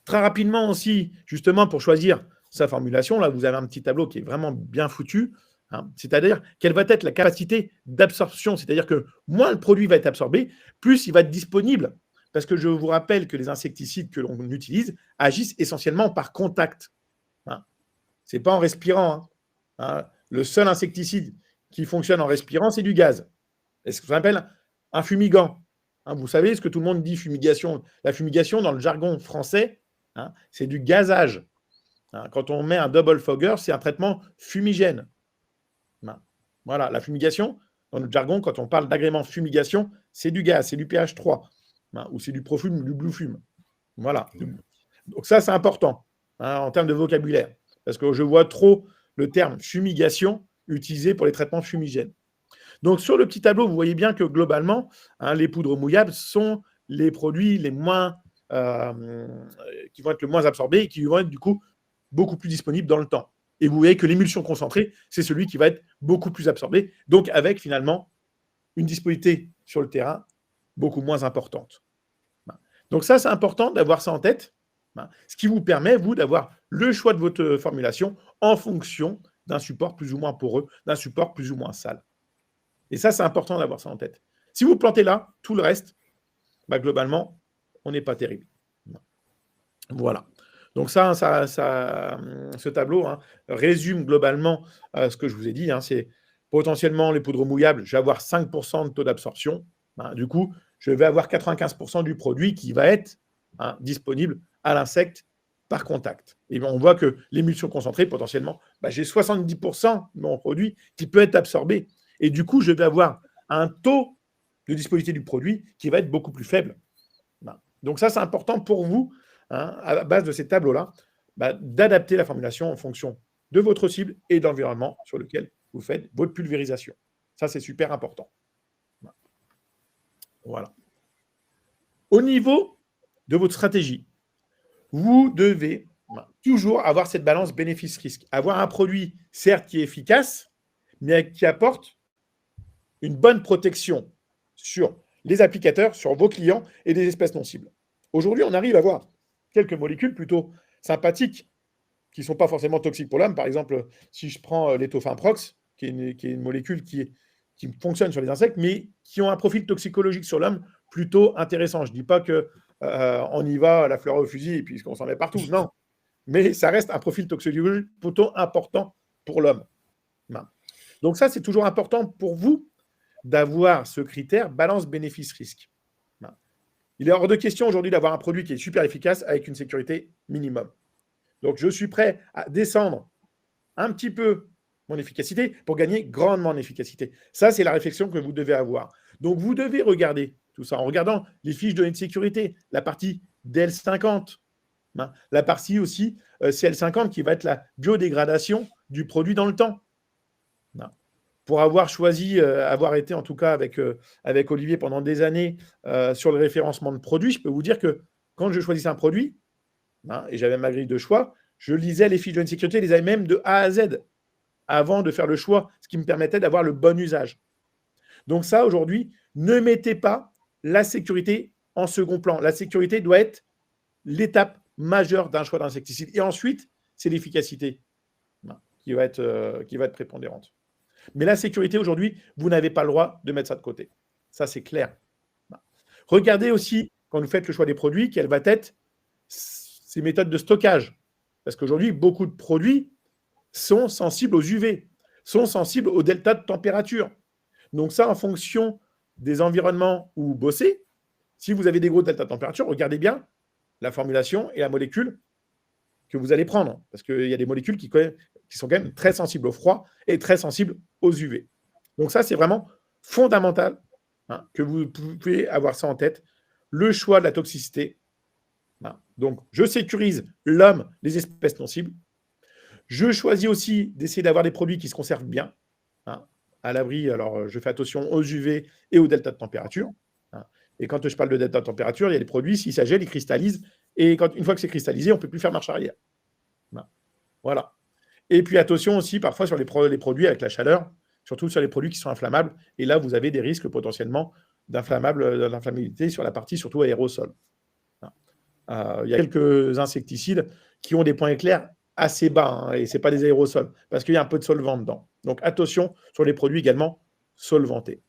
Très rapidement aussi, justement, pour choisir sa formulation, là, vous avez un petit tableau qui est vraiment bien foutu. Hein, c'est-à-dire quelle va être la capacité d'absorption. C'est-à-dire que moins le produit va être absorbé, plus il va être disponible. Parce que je vous rappelle que les insecticides que l'on utilise agissent essentiellement par contact. Hein. Ce n'est pas en respirant. Hein. Le seul insecticide qui fonctionne en respirant, c'est du gaz. C'est ce qu'on appelle un fumigant. Hein, vous savez ce que tout le monde dit, fumigation. La fumigation, dans le jargon français, hein, c'est du gazage. Hein, quand on met un double fogger, c'est un traitement fumigène. Hein, voilà, la fumigation, dans le jargon, quand on parle d'agrément fumigation, c'est du gaz, c'est du pH 3, hein, ou c'est du profume, du blue fume. Voilà. Donc ça, c'est important hein, en termes de vocabulaire, parce que je vois trop le terme fumigation utilisé pour les traitements fumigènes. Donc, sur le petit tableau, vous voyez bien que globalement, hein, les poudres mouillables sont les produits les moins, qui vont être le moins absorbés et qui vont être du coup beaucoup plus disponibles dans le temps. Et vous voyez que l'émulsion concentrée, c'est celui qui va être beaucoup plus absorbé, donc avec finalement une disponibilité sur le terrain beaucoup moins importante. Donc ça, c'est important d'avoir ça en tête, ce qui vous permet, vous, d'avoir le choix de votre formulation en fonction d'un support plus ou moins poreux, d'un support plus ou moins sale. Et ça, c'est important d'avoir ça en tête. Si vous plantez là, tout le reste, bah, globalement, on n'est pas terrible. Voilà. Donc ça, ce tableau hein, résume globalement ce que je vous ai dit. Hein, c'est potentiellement les poudres mouillables, je vais avoir 5% de taux d'absorption. Hein, du coup, je vais avoir 95% du produit qui va être hein, disponible à l'insecte par contact. Et on voit que l'émulsion concentrée, potentiellement, bah, j'ai 70% de mon produit qui peut être absorbé. Et du coup, je vais avoir un taux de disponibilité du produit qui va être beaucoup plus faible. Donc ça, c'est important pour vous, hein, à la base de ces tableaux-là, bah, d'adapter la formulation en fonction de votre cible et de l'environnement sur lequel vous faites votre pulvérisation. Ça, c'est super important. Voilà. Au niveau de votre stratégie, vous devez toujours avoir cette balance bénéfice-risque. Avoir un produit, certes, qui est efficace, mais qui apporte une bonne protection sur les applicateurs, sur vos clients et des espèces non cibles. Aujourd'hui, on arrive à avoir quelques molécules plutôt sympathiques qui ne sont pas forcément toxiques pour l'homme. Par exemple, si je prends l'étofimprox, qui est une molécule qui fonctionne sur les insectes, mais qui ont un profil toxicologique sur l'homme plutôt intéressant. Je ne dis pas qu'on y va à la fleur au fusil et puis qu'on s'en met partout. Non. Mais ça reste un profil toxicologique plutôt important pour l'homme. Donc ça, c'est toujours important pour vous d'avoir ce critère balance bénéfice-risque. Il est hors de question aujourd'hui d'avoir un produit qui est super efficace avec une sécurité minimum. Donc, je suis prêt à descendre un petit peu mon efficacité pour gagner grandement en efficacité. Ça, c'est la réflexion que vous devez avoir. Donc, vous devez regarder tout ça en regardant les fiches de données de sécurité, la partie DL50, la partie aussi CL50 qui va être la biodégradation du produit dans le temps. Pour avoir choisi, avoir été en tout cas avec Olivier pendant des années sur le référencement de produits, je peux vous dire que quand je choisissais un produit, et j'avais ma grille de choix, je lisais les fiches de sécurité, les avais même de A à Z avant de faire le choix, ce qui me permettait d'avoir le bon usage. Donc ça, aujourd'hui, ne mettez pas la sécurité en second plan. La sécurité doit être l'étape majeure d'un choix d'insecticide. Et ensuite, c'est l'efficacité qui va être prépondérante. Mais la sécurité, aujourd'hui, vous n'avez pas le droit de mettre ça de côté. Ça, c'est clair. Regardez aussi, quand vous faites le choix des produits, quelles vont être ces méthodes de stockage. Parce qu'aujourd'hui, beaucoup de produits sont sensibles aux UV, sont sensibles au delta de température. Donc ça, en fonction des environnements où vous bossez, si vous avez des gros delta de température, regardez bien la formulation et la molécule que vous allez prendre, parce qu'il y a des molécules qui sont quand même très sensibles au froid et très sensibles aux UV. Donc ça, c'est vraiment fondamental, hein, que vous pouvez avoir ça en tête. Le choix de la toxicité. Hein. Donc, je sécurise l'homme, les espèces non cibles. Je choisis aussi d'essayer d'avoir des produits qui se conservent bien, hein, à l'abri. Alors, je fais attention aux UV et aux deltas de température. Hein. Et quand je parle de delta de température, il y a des produits, s'ils s'agèlent, ils cristallisent. Et une fois que c'est cristallisé, on ne peut plus faire marche arrière. Voilà. Et puis attention aussi parfois sur les produits avec la chaleur, surtout sur les produits qui sont inflammables. Et là, vous avez des risques potentiellement d'inflammabilité sur la partie surtout aérosol. Il y a quelques insecticides qui ont des points éclairs assez bas, hein, et ce n'est pas des aérosols, parce qu'il y a un peu de solvant dedans. Donc attention sur les produits également solvantés.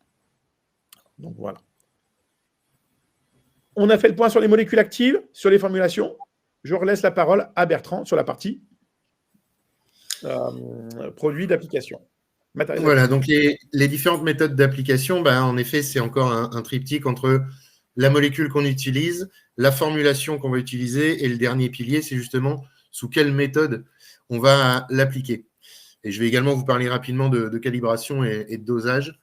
Donc voilà. On a fait le point sur les molécules actives, sur les formulations. Je relaisse la parole à Bertrand sur la partie produits d'application. Voilà, donc les différentes méthodes d'application, en effet, c'est encore un triptyque entre la molécule qu'on utilise, la formulation qu'on va utiliser, et le dernier pilier, c'est justement sous quelle méthode on va l'appliquer. Et je vais également vous parler rapidement de calibration et de dosage.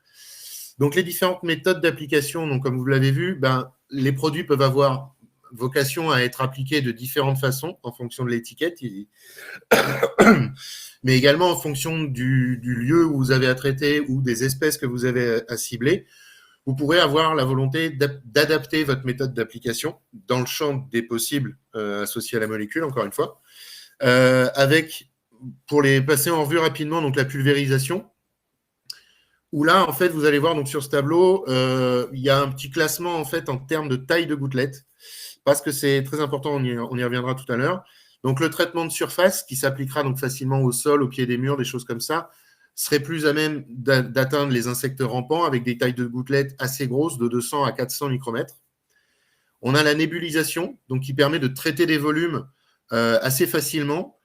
Donc, les différentes méthodes d'application, donc comme vous l'avez vu, les produits peuvent avoir vocation à être appliqués de différentes façons en fonction de l'étiquette, mais également en fonction du lieu où vous avez à traiter ou des espèces que vous avez à cibler. Vous pourrez avoir la volonté d'adapter votre méthode d'application dans le champ des possibles associés à la molécule, encore une fois, pour les passer en revue rapidement, donc la pulvérisation, où là, en fait, vous allez voir donc, sur ce tableau, il y a un petit classement en fait en termes de taille de gouttelette, parce que c'est très important, on y reviendra tout à l'heure. Donc, le traitement de surface, qui s'appliquera donc facilement au sol, au pied des murs, des choses comme ça, serait plus à même d'atteindre les insectes rampants avec des tailles de gouttelettes assez grosses, de 200 à 400 micromètres. On a la nébulisation, donc qui permet de traiter des volumes assez facilement,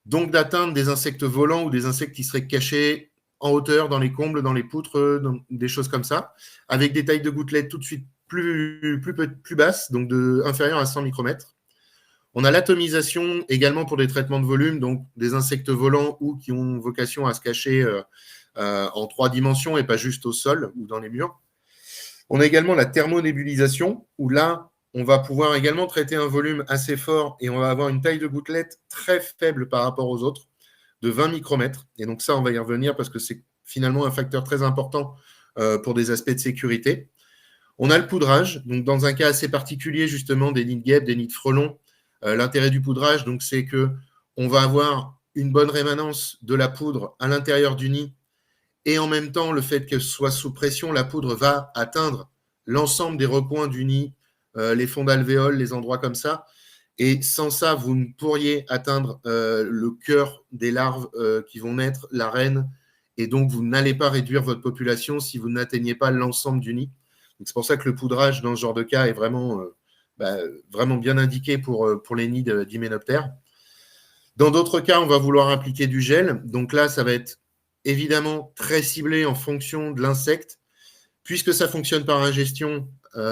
donc d'atteindre des insectes volants ou des insectes qui seraient cachés en hauteur, dans les combles, dans les poutres, des choses comme ça, avec des tailles de gouttelettes tout de suite plus basses, donc inférieures à 100 micromètres. On a l'atomisation également pour des traitements de volume, donc des insectes volants ou qui ont vocation à se cacher en 3 dimensions et pas juste au sol ou dans les murs. On a également la thermonébulisation, où là, on va pouvoir également traiter un volume assez fort et on va avoir une taille de gouttelette très faible par rapport aux autres, de 20 micromètres. Et donc ça, on va y revenir parce que c'est finalement un facteur très important pour des aspects de sécurité. On a le poudrage, donc dans un cas assez particulier justement des nids de guêpes, des nids de frelons. L'intérêt du poudrage, donc, c'est qu'on va avoir une bonne rémanence de la poudre à l'intérieur du nid et en même temps, le fait qu'elle soit sous pression, la poudre va atteindre l'ensemble des recoins du nid, les fonds d'alvéoles, les endroits comme ça. Et sans ça, vous ne pourriez atteindre le cœur des larves qui vont naître, la reine, et donc vous n'allez pas réduire votre population si vous n'atteignez pas l'ensemble du nid. C'est pour ça que le poudrage, dans ce genre de cas, est vraiment bien indiqué pour les nids d'hyménoptères. Dans d'autres cas, on va vouloir appliquer du gel. Donc là, ça va être évidemment très ciblé en fonction de l'insecte. Puisque ça fonctionne par ingestion,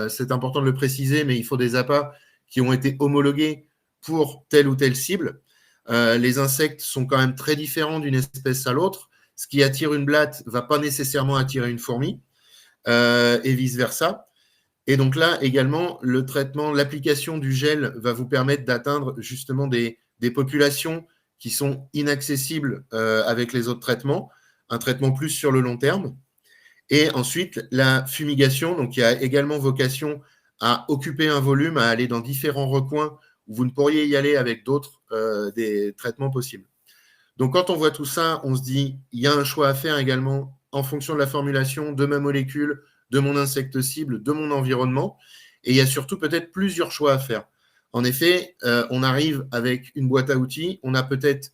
c'est important de le préciser, mais il faut des appâts qui ont été homologués pour telle ou telle cible. Les insectes sont quand même très différents d'une espèce à l'autre. Ce qui attire une blatte ne va pas nécessairement attirer une fourmi, et vice-versa. Et donc là, également, le traitement, l'application du gel va vous permettre d'atteindre justement des populations qui sont inaccessibles avec les autres traitements, un traitement plus sur le long terme. Et ensuite, la fumigation, donc qui a également vocation à occuper un volume, à aller dans différents recoins où vous ne pourriez y aller avec d'autres des traitements possibles. Donc, quand on voit tout ça, on se dit, il y a un choix à faire également en fonction de la formulation, de ma molécule, de mon insecte cible, de mon environnement. Et il y a surtout peut-être plusieurs choix à faire. En effet, on arrive avec une boîte à outils, on a peut-être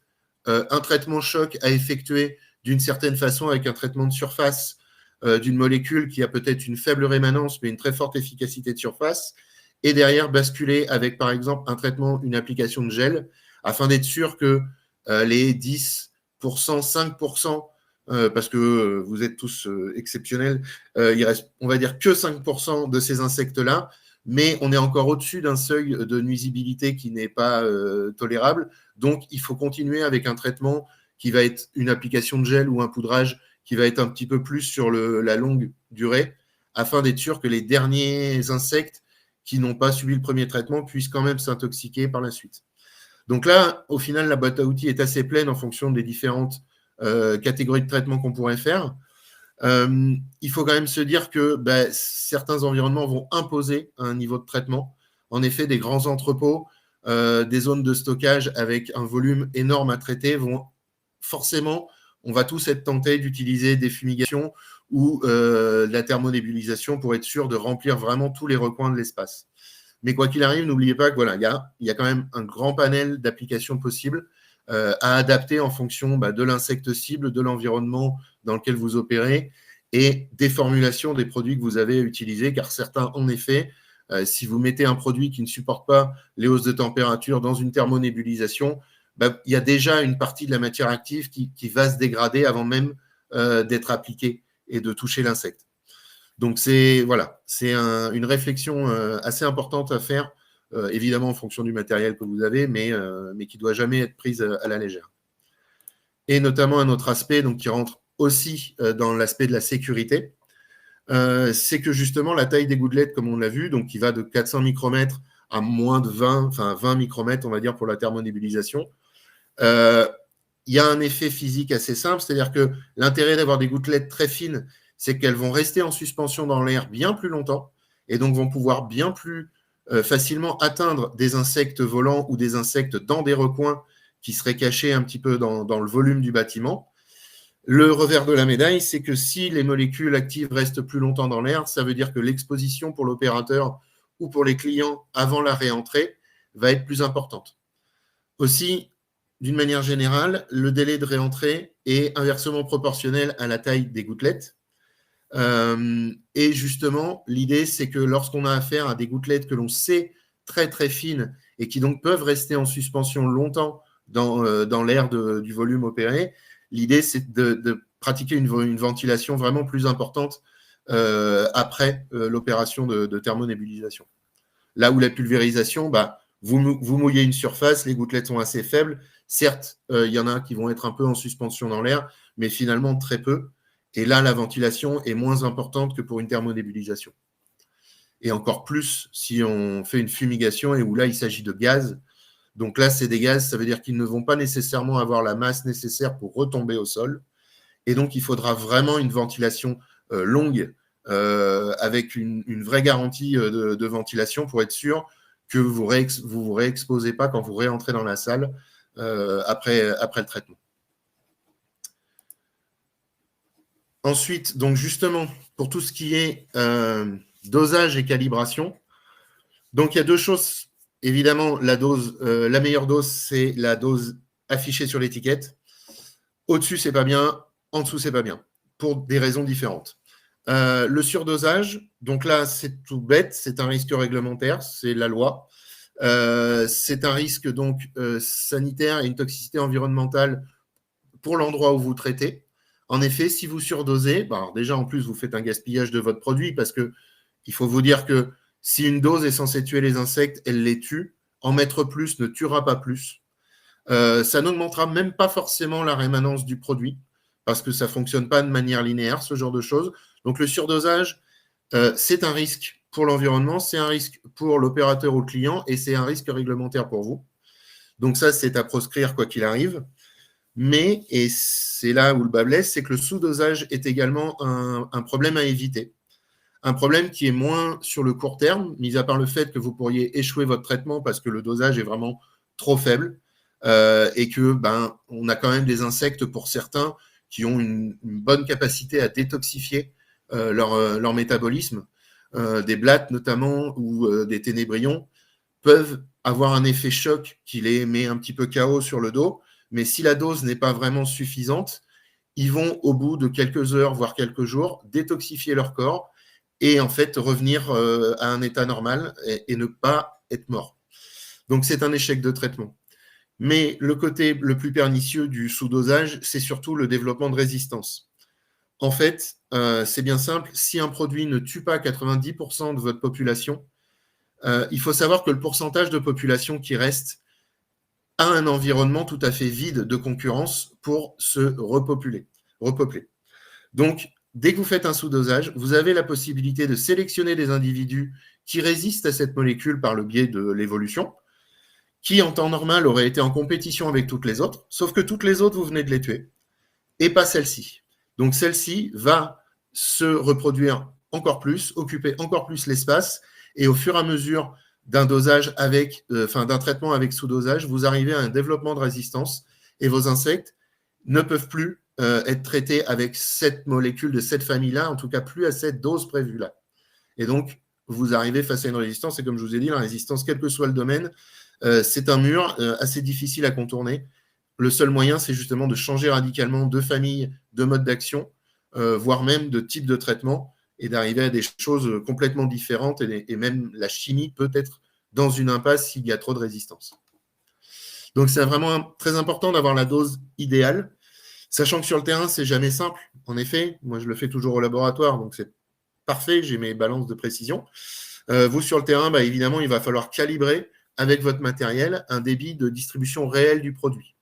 un traitement choc à effectuer d'une certaine façon avec un traitement de surface d'une molécule qui a peut-être une faible rémanence mais une très forte efficacité de surface, et derrière basculer avec par exemple un traitement, une application de gel, afin d'être sûr que les 10%, 5%, parce que vous êtes tous exceptionnels, il reste, on va dire, que 5% de ces insectes-là mais on est encore au-dessus d'un seuil de nuisibilité qui n'est pas tolérable. Donc, il faut continuer avec un traitement qui va être une application de gel ou un poudrage qui va être un petit peu plus sur la longue durée, afin d'être sûr que les derniers insectes qui n'ont pas subi le premier traitement puissent quand même s'intoxiquer par la suite. Donc là, au final, la boîte à outils est assez pleine en fonction des différentes catégories de traitement qu'on pourrait faire. Il faut quand même se dire que certains environnements vont imposer un niveau de traitement. En effet, des grands entrepôts, des zones de stockage avec un volume énorme à traiter vont forcément, on va tous être tentés d'utiliser des fumigations ou de la thermonébulisation pour être sûr de remplir vraiment tous les recoins de l'espace. Mais quoi qu'il arrive, n'oubliez pas que voilà, il y a quand même un grand panel d'applications possibles à adapter en fonction de l'insecte cible, de l'environnement dans lequel vous opérez et des formulations des produits que vous avez utilisés, car certains, en effet, si vous mettez un produit qui ne supporte pas les hausses de température dans une thermonébulisation, il y a déjà une partie de la matière active qui va se dégrader avant même d'être appliquée et de toucher l'insecte. Donc, c'est une réflexion assez importante à faire, évidemment en fonction du matériel que vous avez, mais qui ne doit jamais être prise à la légère. Et notamment un autre aspect qui rentre aussi dans l'aspect de la sécurité, c'est que justement la taille des gouttelettes, comme on l'a vu, donc qui va de 400 micromètres à moins de 20 micromètres, on va dire, pour la thermonébulisation, il y a un effet physique assez simple, c'est-à-dire que l'intérêt d'avoir des gouttelettes très fines, c'est qu'elles vont rester en suspension dans l'air bien plus longtemps et donc vont pouvoir bien plus facilement atteindre des insectes volants ou des insectes dans des recoins qui seraient cachés un petit peu dans le volume du bâtiment. Le revers de la médaille, c'est que si les molécules actives restent plus longtemps dans l'air, ça veut dire que l'exposition pour l'opérateur ou pour les clients avant la réentrée va être plus importante. Aussi, d'une manière générale, le délai de réentrée est inversement proportionnel à la taille des gouttelettes. Et justement, l'idée, c'est que lorsqu'on a affaire à des gouttelettes que l'on sait très très fines et qui donc peuvent rester en suspension longtemps dans l'air du volume opéré, l'idée, c'est de pratiquer une ventilation vraiment plus importante après l'opération de thermonébulisation. Là où la pulvérisation, vous mouillez une surface, les gouttelettes sont assez faibles. Certes, il y en a qui vont être un peu en suspension dans l'air, mais finalement très peu. Et là, la ventilation est moins importante que pour une thermonébulisation. Et encore plus si on fait une fumigation et où là, il s'agit de gaz. Donc là, c'est des gaz, ça veut dire qu'ils ne vont pas nécessairement avoir la masse nécessaire pour retomber au sol. Et donc, il faudra vraiment une ventilation longue avec une vraie garantie de ventilation pour être sûr que vous vous réexposez pas quand vous réentrez dans la salle après le traitement. Ensuite, donc justement, pour tout ce qui est dosage et calibration, donc il y a deux choses. Évidemment, la meilleure dose, c'est la dose affichée sur l'étiquette. Au-dessus, c'est pas bien. En dessous, c'est pas bien, pour des raisons différentes. Le surdosage, donc là, c'est tout bête, c'est un risque réglementaire, c'est la loi. C'est un risque donc sanitaire et une toxicité environnementale pour l'endroit où vous traitez. En effet, si vous surdosez, alors déjà en plus vous faites un gaspillage de votre produit parce que il faut vous dire que si une dose est censée tuer les insectes, elle les tue. En mettre plus ne tuera pas plus. Ça n'augmentera même pas forcément la rémanence du produit parce que ça ne fonctionne pas de manière linéaire, ce genre de choses. Donc le surdosage, c'est un risque pour l'environnement, c'est un risque pour l'opérateur ou le client et c'est un risque réglementaire pour vous. Donc ça, c'est à proscrire quoi qu'il arrive. Mais, et c'est là où le bât blesse, c'est que le sous-dosage est également un problème à éviter. Un problème qui est moins sur le court terme, mis à part le fait que vous pourriez échouer votre traitement parce que le dosage est vraiment trop faible et que on a quand même des insectes pour certains qui ont une bonne capacité à détoxifier leur métabolisme. Des blattes notamment ou des ténébrions peuvent avoir un effet choc qui les met un petit peu KO sur le dos. Mais si la dose n'est pas vraiment suffisante, ils vont, au bout de quelques heures, voire quelques jours, détoxifier leur corps et en fait revenir à un état normal et ne pas être mort. Donc, c'est un échec de traitement. Mais le côté le plus pernicieux du sous-dosage, c'est surtout le développement de résistance. En fait, c'est bien simple. Si un produit ne tue pas 90% de votre population, il faut savoir que le pourcentage de population qui reste a un environnement tout à fait vide de concurrence pour se repeupler. Donc, dès que vous faites un sous-dosage, vous avez la possibilité de sélectionner des individus qui résistent à cette molécule par le biais de l'évolution, qui en temps normal auraient été en compétition avec toutes les autres, sauf que toutes les autres, vous venez de les tuer, et pas celle-ci. Donc celle-ci va se reproduire encore plus, occuper encore plus l'espace, et au fur et à mesure d'un dosage d'un traitement avec sous-dosage, vous arrivez à un développement de résistance, et vos insectes ne peuvent plus être traités avec cette molécule de cette famille-là, en tout cas plus à cette dose prévue-là. Et donc, vous arrivez face à une résistance, et comme je vous ai dit, la résistance, quel que soit le domaine, c'est un mur assez difficile à contourner. Le seul moyen, c'est justement de changer radicalement de famille, de mode d'action, voire même de type de traitement, et d'arriver à des choses complètement différentes, et même la chimie peut être dans une impasse s'il y a trop de résistance. Donc, c'est vraiment très important d'avoir la dose idéale, sachant que sur le terrain, c'est jamais simple. En effet, moi, je le fais toujours au laboratoire, donc c'est parfait, j'ai mes balances de précision. Vous, sur le terrain, évidemment, il va falloir calibrer avec votre matériel un débit de distribution réel du produit.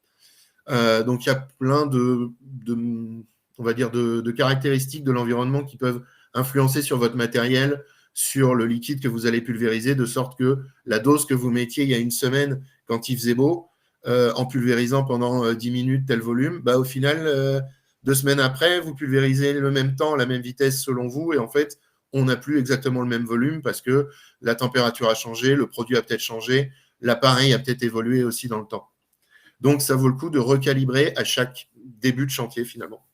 Donc, il y a plein on va dire, de caractéristiques de l'environnement qui peuvent influencer sur votre matériel, sur le liquide que vous allez pulvériser, de sorte que la dose que vous mettiez il y a une semaine, quand il faisait beau, en pulvérisant pendant 10 minutes tel volume, au final, 2 semaines après, vous pulvérisez le même temps, la même vitesse selon vous, et en fait, on n'a plus exactement le même volume parce que la température a changé, le produit a peut-être changé, l'appareil a peut-être évolué aussi dans le temps. Donc, ça vaut le coup de recalibrer à chaque début de chantier, finalement.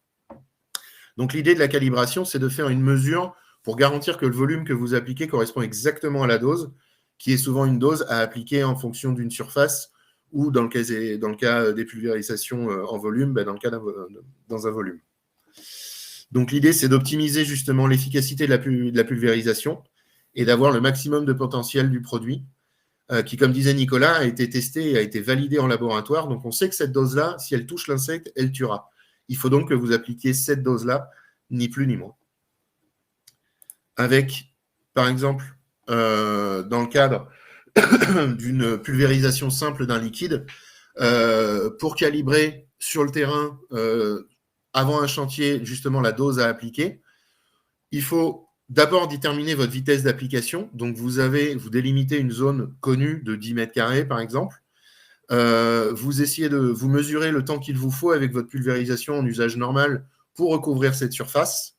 Donc, l'idée de la calibration, c'est de faire une mesure pour garantir que le volume que vous appliquez correspond exactement à la dose, qui est souvent une dose à appliquer en fonction d'une surface ou dans le cas des pulvérisations en volume, dans un volume. Donc, l'idée, c'est d'optimiser justement l'efficacité de la pulvérisation et d'avoir le maximum de potentiel du produit, qui, comme disait Nicolas, a été testé et a été validé en laboratoire. Donc, on sait que cette dose-là, si elle touche l'insecte, elle tuera. Il faut donc que vous appliquiez cette dose-là, ni plus ni moins. Avec, par exemple, dans le cadre d'une pulvérisation simple d'un liquide, pour calibrer sur le terrain, avant un chantier, justement, la dose à appliquer, il faut d'abord déterminer votre vitesse d'application. Donc, vous délimitez une zone connue de 10 mètres carrés, par exemple. Vous essayez de vous mesurer le temps qu'il vous faut avec votre pulvérisation en usage normal pour recouvrir cette surface.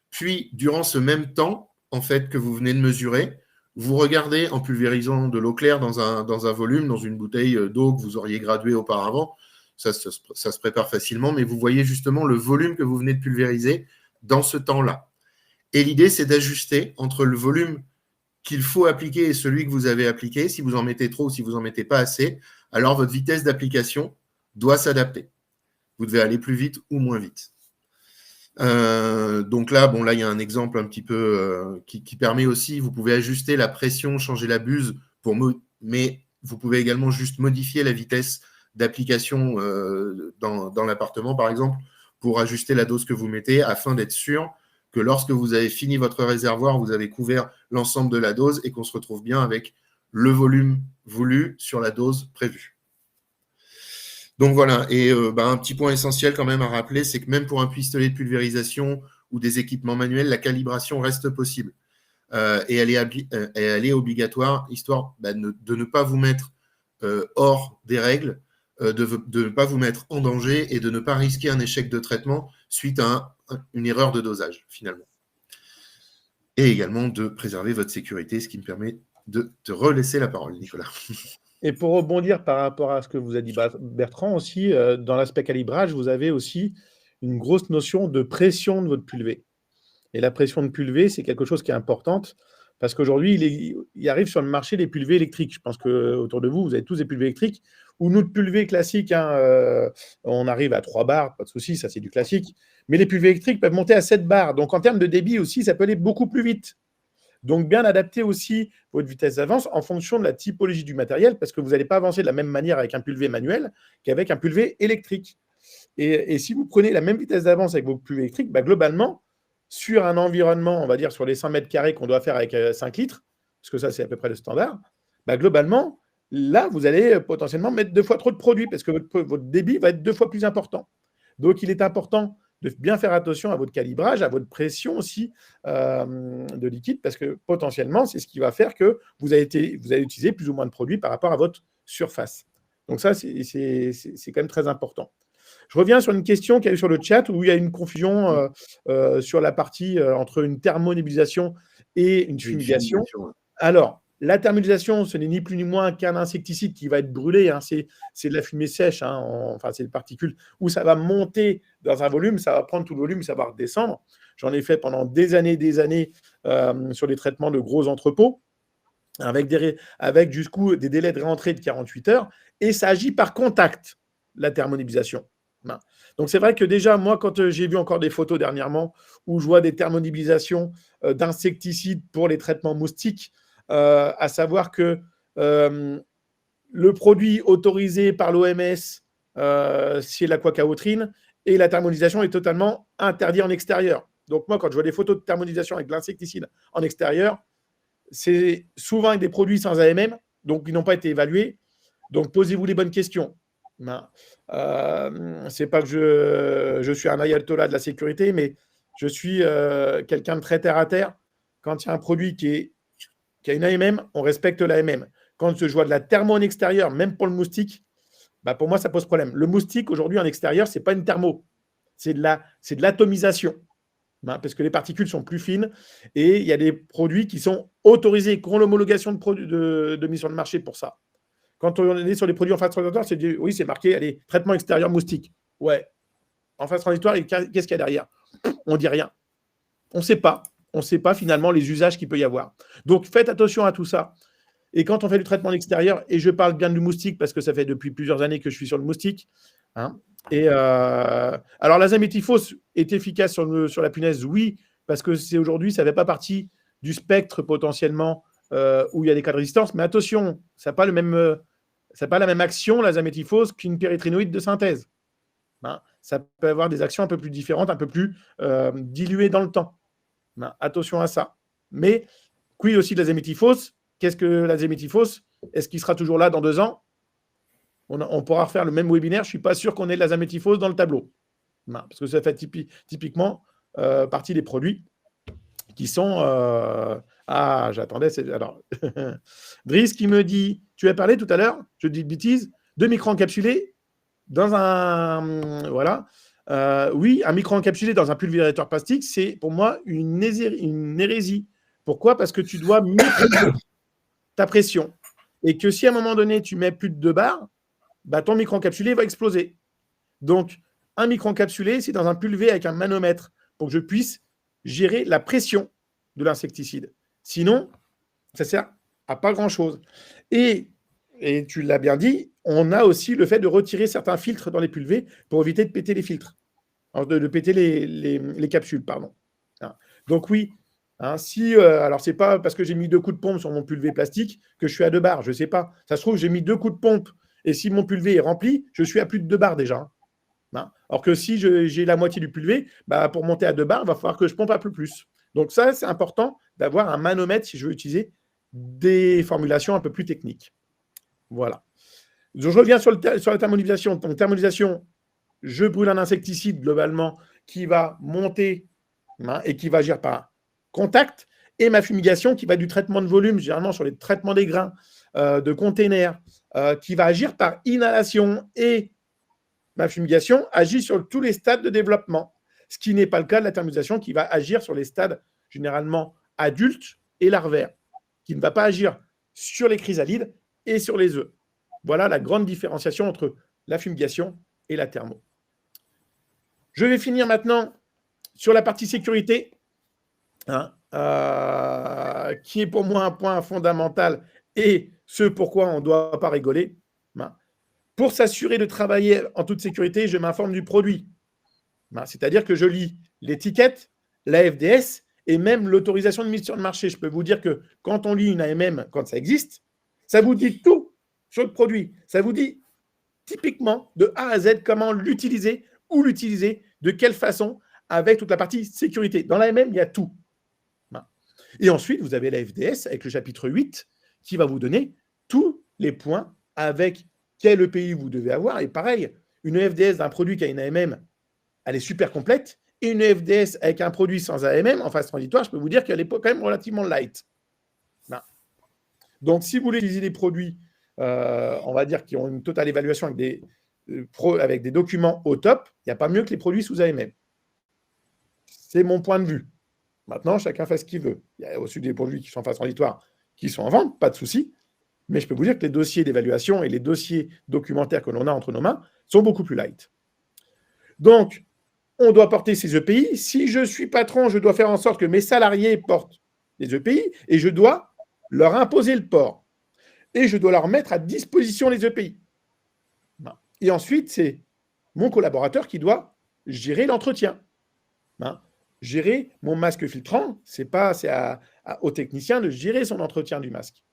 Puis, durant ce même temps, en fait, que vous venez de mesurer, vous regardez en pulvérisant de l'eau claire dans un volume, dans une bouteille d'eau que vous auriez graduée auparavant. Ça se prépare facilement, mais vous voyez justement le volume que vous venez de pulvériser dans ce temps-là. Et l'idée, c'est d'ajuster entre le volume qu'il faut appliquer et celui que vous avez appliqué. Si vous en mettez trop ou si vous en mettez pas assez, alors votre vitesse d'application doit s'adapter. Vous devez aller plus vite ou moins vite. Donc là, il y a un exemple un petit peu qui permet aussi, vous pouvez ajuster la pression, changer la buse, mais vous pouvez également juste modifier la vitesse d'application dans l'appartement, par exemple, pour ajuster la dose que vous mettez afin d'être sûr que lorsque vous avez fini votre réservoir, vous avez couvert l'ensemble de la dose et qu'on se retrouve bien avec le volume voulu sur la dose prévue. Donc voilà, et un petit point essentiel quand même à rappeler, c'est que même pour un pistolet de pulvérisation ou des équipements manuels, la calibration reste possible. Et elle est obligatoire, histoire de ne pas vous mettre hors des règles, de ne pas vous mettre en danger et de ne pas risquer un échec de traitement suite à une erreur de dosage, finalement. Et également de préserver votre sécurité, ce qui me permet de te relaisser la parole, Nicolas. Et pour rebondir par rapport à ce que vous a dit Bertrand aussi, dans l'aspect calibrage, vous avez aussi une grosse notion de pression de votre pulvé. Et la pression de pulvé, c'est quelque chose qui est importante parce qu'aujourd'hui, il arrive sur le marché des pulvés électriques. Je pense qu'autour de vous, vous avez tous des pulvés électriques. Ou notre pulvé classique, on arrive à 3 bars, pas de souci, ça c'est du classique. Mais les pulvés électriques peuvent monter à 7 bars. Donc en termes de débit aussi, ça peut aller beaucoup plus vite. Donc, bien adapter aussi votre vitesse d'avance en fonction de la typologie du matériel, parce que vous n'allez pas avancer de la même manière avec un pulvé manuel qu'avec un pulvé électrique. Et si vous prenez la même vitesse d'avance avec vos pulvés électriques, globalement, sur un environnement, on va dire sur les 100 mètres carrés qu'on doit faire avec 5 litres, parce que ça, c'est à peu près le standard, globalement, là, vous allez potentiellement mettre 2 fois trop de produits parce que votre débit va être 2 fois plus important. Donc, il est important de bien faire attention à votre calibrage, à votre pression aussi de liquide, parce que potentiellement, c'est ce qui va faire que vous allez utiliser plus ou moins de produits par rapport à votre surface. Donc ça, c'est quand même très important. Je reviens sur une question qu'il y a eu sur le chat où il y a une confusion sur la partie entre une thermonébulisation et une fumigation. Alors, la thermonébulisation, ce n'est ni plus ni moins qu'un insecticide qui va être brûlé. Hein, c'est de la fumée sèche, hein, enfin, c'est des particules où ça va monter dans un volume, ça va prendre tout le volume, ça va redescendre. J'en ai fait pendant des années sur les traitements de gros entrepôts, avec jusqu'où des délais de rentrée de 48 heures, et ça agit par contact, la thermonébulisation. Donc, c'est vrai que déjà, moi, quand j'ai vu encore des photos dernièrement où je vois des thermonébulisations d'insecticides pour les traitements moustiques, à savoir que le produit autorisé par l'OMS, c'est l'aquacaotrine, et la thermonébulisation est totalement interdite en extérieur. Donc, moi, quand je vois des photos de thermonébulisation avec de l'insecticide en extérieur, c'est souvent avec des produits sans AMM, donc qui n'ont pas été évalués. Donc, posez-vous les bonnes questions. C'est pas que je suis un ayatollah de la sécurité, mais je suis quelqu'un de très terre à terre. Quand il y a un produit qui a une AMM, on respecte l'AMM. Quand je vois de la thermo en extérieur, même pour le moustique, pour moi, ça pose problème. Le moustique, aujourd'hui, en extérieur, ce n'est pas une thermo. C'est de l'atomisation. Parce que les particules sont plus fines et il y a des produits qui sont autorisés, qui ont l'homologation de mise sur le marché pour ça. Quand on est sur les produits en phase transitoire, oui, c'est marqué, allez, traitement extérieur moustique. Ouais. En phase transitoire, qu'est-ce qu'il y a derrière? On ne dit rien. On ne sait pas. On ne sait pas finalement les usages qu'il peut y avoir. Donc, faites attention à tout ça. Et quand on fait du traitement en extérieur, et je parle bien du moustique parce que ça fait depuis plusieurs années que je suis sur le moustique. Hein, alors, l'azamétiphos est efficace sur la punaise, oui, parce que c'est aujourd'hui, ça ne fait pas partie du spectre potentiellement où il y a des cas de résistance. Mais attention, ça n'a pas la même action, l'azamétiphos, qu'une pérétrinoïde de synthèse. Ça peut avoir des actions un peu plus différentes, un peu plus diluées dans le temps. Attention à ça. Mais quid aussi de l'azamétiphos? Qu'est-ce que l'azamétiphos? Est-ce qu'il sera toujours là dans 2 ans? On pourra refaire le même webinaire. Je ne suis pas sûr qu'on ait de l'azamétiphos dans le tableau. Parce que ça fait typiquement partie des produits qui sont... j'attendais. Alors, Driss qui me dit, tu as parlé tout à l'heure, je dis de bêtises, de micro-encapsulés dans un... Voilà. Oui, un micro-encapsulé dans un pulvérisateur plastique, c'est pour moi une hérésie. Pourquoi? Parce que tu dois maîtriser ta pression. Et que si à un moment donné, tu mets plus de 2 bars, ton micro-encapsulé va exploser. Donc, un micro-encapsulé, c'est dans un pulvé avec un manomètre pour que je puisse gérer la pression de l'insecticide. Sinon, ça ne sert à pas grand-chose. Et tu l'as bien dit, on a aussi le fait de retirer certains filtres dans les pulvés pour éviter de péter les filtres. Alors, de péter les capsules, pardon. Donc oui, alors c'est pas parce que j'ai mis 2 coups de pompe sur mon pulvé plastique que je suis à 2 bars, je ne sais pas. Ça se trouve, j'ai mis 2 coups de pompe et si mon pulvé est rempli, je suis à plus de 2 bars déjà. Alors que si j'ai la moitié du pulvé, pour monter à 2 bars, il va falloir que je pompe un peu plus. Donc ça, c'est important d'avoir un manomètre si je veux utiliser des formulations un peu plus techniques. Voilà. Je reviens sur la thermonébulisation. Donc, thermonébulisation, je brûle un insecticide globalement qui va monter et qui va agir par contact, et ma fumigation qui va du traitement de volume, généralement sur les traitements des grains, de containers, qui va agir par inhalation, et ma fumigation agit sur tous les stades de développement, ce qui n'est pas le cas de la thermonébulisation qui va agir sur les stades généralement adultes et larvaires, qui ne va pas agir sur les chrysalides et sur les œufs. Voilà la grande différenciation entre la fumigation et la thermo. Je vais finir maintenant sur la partie sécurité, qui est pour moi un point fondamental et ce pourquoi on ne doit pas rigoler. Pour s'assurer de travailler en toute sécurité, je m'informe du produit. C'est-à-dire que je lis l'étiquette, la FDS et même l'autorisation de mise sur le marché. Je peux vous dire que quand on lit une AMM, quand ça existe, ça vous dit tout sur le produit. Ça vous dit typiquement de A à Z comment l'utiliser, où l'utiliser, de quelle façon, avec toute la partie sécurité. Dans l'AMM, il y a tout. Et ensuite, vous avez la FDS avec le chapitre 8 qui va vous donner tous les points avec quel EPI vous devez avoir. Et pareil, une FDS d'un produit qui a une AMM, elle est super complète. Et une FDS avec un produit sans AMM, en phase transitoire, je peux vous dire qu'elle est quand même relativement light. Non. Donc, si vous voulez utiliser des produits, on va dire, qui ont une totale évaluation avec des documents au top, il n'y a pas mieux que les produits sous AMM. C'est mon point de vue. Maintenant, chacun fait ce qu'il veut. Il y a aussi des produits qui sont en phase transitoire qui sont en vente, pas de souci. Mais je peux vous dire que les dossiers d'évaluation et les dossiers documentaires que l'on a entre nos mains sont beaucoup plus light. Donc, on doit porter ces EPI. Si je suis patron, je dois faire en sorte que mes salariés portent les EPI et je dois leur imposer le port. Et je dois leur mettre à disposition les EPI. Et ensuite, c'est mon collaborateur qui doit gérer l'entretien. Gérer mon masque filtrant, c'est au technicien de gérer son entretien du masque,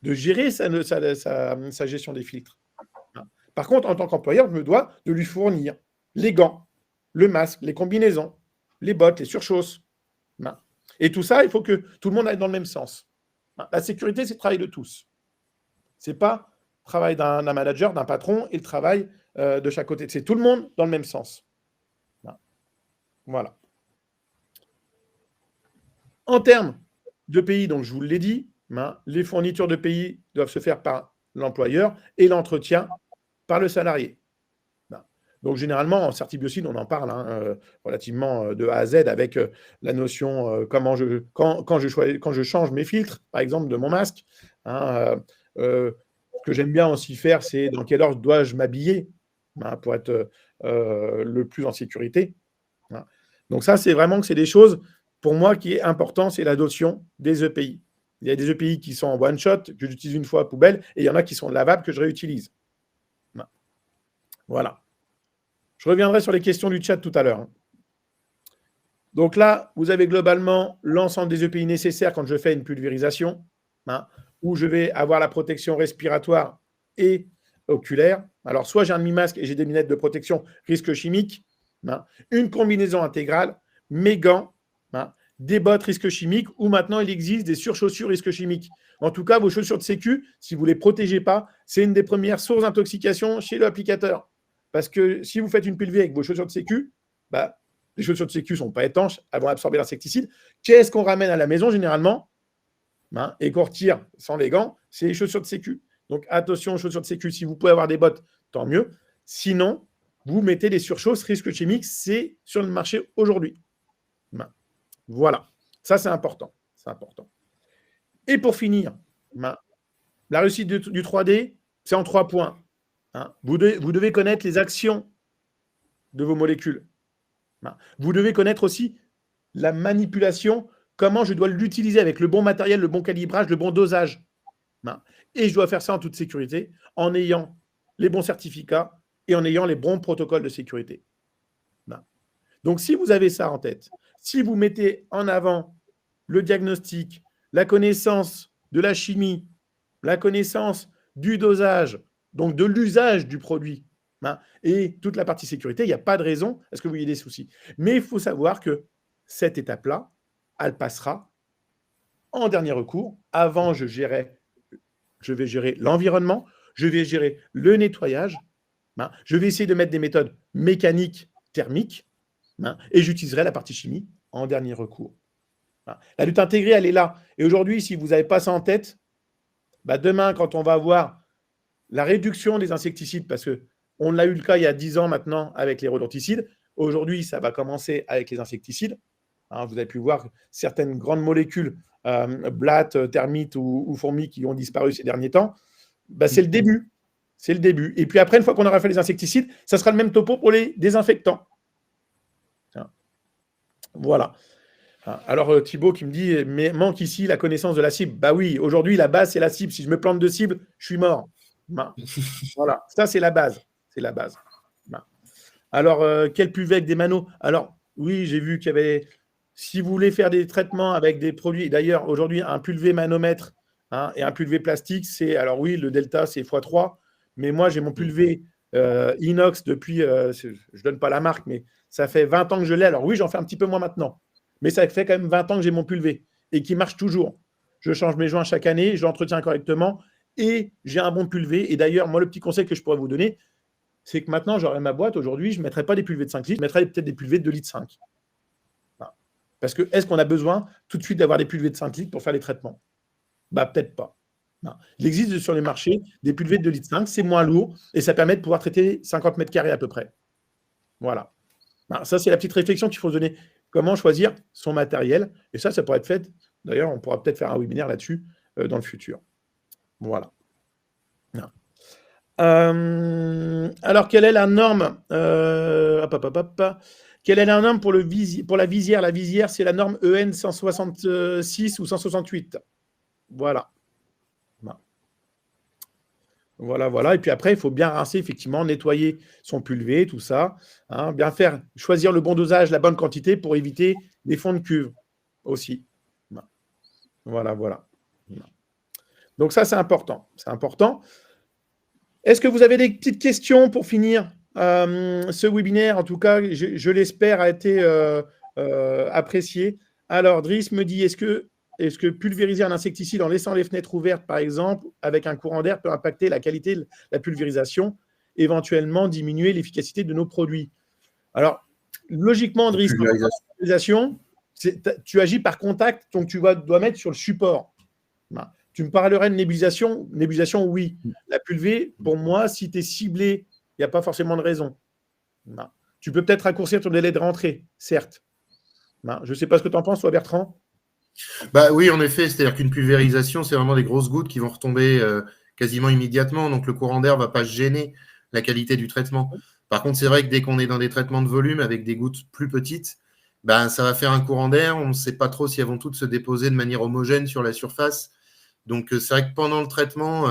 de gérer sa gestion des filtres. Par contre, en tant qu'employeur, je me dois de lui fournir les gants, le masque, les combinaisons, les bottes, les surchausses. Et tout ça, il faut que tout le monde aille dans le même sens. La sécurité, c'est le travail de tous. Ce n'est pas le travail d'un manager, d'un patron et le travail de chaque côté. C'est tout le monde dans le même sens. Voilà. En termes de pays, donc je vous l'ai dit, les fournitures de pays doivent se faire par l'employeur et l'entretien par le salarié. Donc, généralement, en certibiocide, on en parle relativement de A à Z avec la notion quand je change mes filtres, par exemple, de mon masque. Ce que j'aime bien aussi faire, c'est dans quelle heure dois-je m'habiller pour être le plus en sécurité. Donc, ça, c'est vraiment que c'est des choses, pour moi, qui est important, c'est l'adoption des EPI. Il y a des EPI qui sont en one-shot, que j'utilise une fois à poubelle, et il y en a qui sont lavables, que je réutilise. Voilà. Je reviendrai sur les questions du chat tout à l'heure. Donc là, vous avez globalement l'ensemble des EPI nécessaires quand je fais une pulvérisation, où je vais avoir la protection respiratoire et oculaire. Alors, soit j'ai un demi-masque et j'ai des lunettes de protection risque chimique, une combinaison intégrale, mes gants, des bottes risque chimique, ou maintenant il existe des surchaussures risque chimique. En tout cas, vos chaussures de sécu, si vous ne les protégez pas, c'est une des premières sources d'intoxication chez l'applicateur. Parce que si vous faites une pulvée avec vos chaussures de sécu, les chaussures de sécu ne sont pas étanches, elles vont absorber l'insecticide. Qu'est-ce qu'on ramène à la maison généralement et qu'on retire sans les gants? C'est les chaussures de sécu. Donc attention aux chaussures de sécu. Si vous pouvez avoir des bottes, tant mieux. Sinon, vous mettez des surchausses risque chimique. C'est sur le marché aujourd'hui. Voilà. Ça, c'est important. C'est important. Et pour finir, la réussite du 3D, c'est en 3 points. Vous devez connaître les actions de vos molécules. Vous devez connaître aussi la manipulation, comment je dois l'utiliser avec le bon matériel, le bon calibrage, le bon dosage. Et je dois faire ça en toute sécurité, en ayant les bons certificats et en ayant les bons protocoles de sécurité. Donc, si vous avez ça en tête, si vous mettez en avant le diagnostic, la connaissance de la chimie, la connaissance du dosage, donc de l'usage du produit, et toute la partie sécurité, il n'y a pas de raison à ce que vous ayez des soucis. Mais il faut savoir que cette étape-là, elle passera en dernier recours. Avant, je vais gérer l'environnement, je vais gérer le nettoyage, je vais essayer de mettre des méthodes mécaniques, thermiques, et j'utiliserai la partie chimie en dernier recours. La lutte intégrée, elle est là. Et aujourd'hui, si vous n'avez pas ça en tête, demain, quand on va voir la réduction des insecticides, parce qu'on l'a eu le cas il y a 10 ans maintenant avec les rodenticides, aujourd'hui, ça va commencer avec les insecticides. Vous avez pu voir certaines grandes molécules, blattes, termites ou fourmis qui ont disparu ces derniers temps. C'est le début. C'est le début. Et puis après, une fois qu'on aura fait les insecticides, ça sera le même topo pour les désinfectants. Voilà. Alors Thibaut qui me dit, mais manque ici la connaissance de la cible. Oui, aujourd'hui, la base, c'est la cible. Si je me plante de cible, je suis mort. Voilà, ça, c'est la base. C'est la base. Alors, quel pulvé avec des manos? Alors, oui, j'ai vu qu'il y avait... Si vous voulez faire des traitements avec des produits, d'ailleurs, aujourd'hui, un pulvé manomètre et un pulvé plastique, c'est... Alors oui, le delta, c'est x3. Mais moi, j'ai mon pulvé inox depuis... je ne donne pas la marque, mais ça fait 20 ans que je l'ai. Alors oui, j'en fais un petit peu moins maintenant. Mais ça fait quand même 20 ans que j'ai mon pulvé et qui marche toujours. Je change mes joints chaque année, je l'entretiens correctement et j'ai un bon pulvé. Et d'ailleurs, moi, le petit conseil que je pourrais vous donner, c'est que maintenant, j'aurai ma boîte. Aujourd'hui, je ne mettrai pas des pulvés de 5 litres, je mettrai peut-être des pulvés de 2,5 litres. Voilà. Parce que est-ce qu'on a besoin tout de suite d'avoir des pulvés de 5 litres pour faire les traitements? Peut-être pas. Non. Il existe sur les marchés des pulvés de 2,5 litres, c'est moins lourd et ça permet de pouvoir traiter 50 mètres carrés à peu près. Voilà. Ça, c'est la petite réflexion qu'il faut se donner. Comment choisir son matériel? Et ça pourrait être fait. D'ailleurs, on pourra peut-être faire un webinaire là-dessus dans le futur. Voilà. Alors, quelle est la norme Quelle est la norme pour la visière? La visière, c'est la norme EN 166 ou 168. Voilà. Voilà. Et puis après, il faut bien rincer, effectivement, nettoyer son pulvé, tout ça. Bien faire, choisir le bon dosage, la bonne quantité pour éviter les fonds de cuve aussi. Voilà. Donc ça, c'est important. C'est important. Est-ce que vous avez des petites questions pour finir ce webinaire? En tout cas, je l'espère, a été apprécié. Alors, Driss me dit, est-ce que pulvériser un insecticide en laissant les fenêtres ouvertes, par exemple, avec un courant d'air, peut impacter la qualité de la pulvérisation, éventuellement diminuer l'efficacité de nos produits? Alors, logiquement, Driss, la pulvérisation, tu agis par contact, donc tu dois mettre sur le support. Tu me parlerais de nébulisation. Nébulisation, oui. La pulvée, pour moi, si tu es ciblé, il n'y a pas forcément de raison. Tu peux peut-être raccourcir ton délai de rentrée, certes. Je ne sais pas ce que tu en penses, toi, Bertrand. Oui, en effet. C'est-à-dire qu'une pulvérisation, c'est vraiment des grosses gouttes qui vont retomber quasiment immédiatement. Donc, le courant d'air ne va pas gêner la qualité du traitement. Par contre, c'est vrai que dès qu'on est dans des traitements de volume avec des gouttes plus petites, ça va faire un courant d'air. On ne sait pas trop si elles vont toutes se déposer de manière homogène sur la surface. Donc, c'est vrai que pendant le traitement,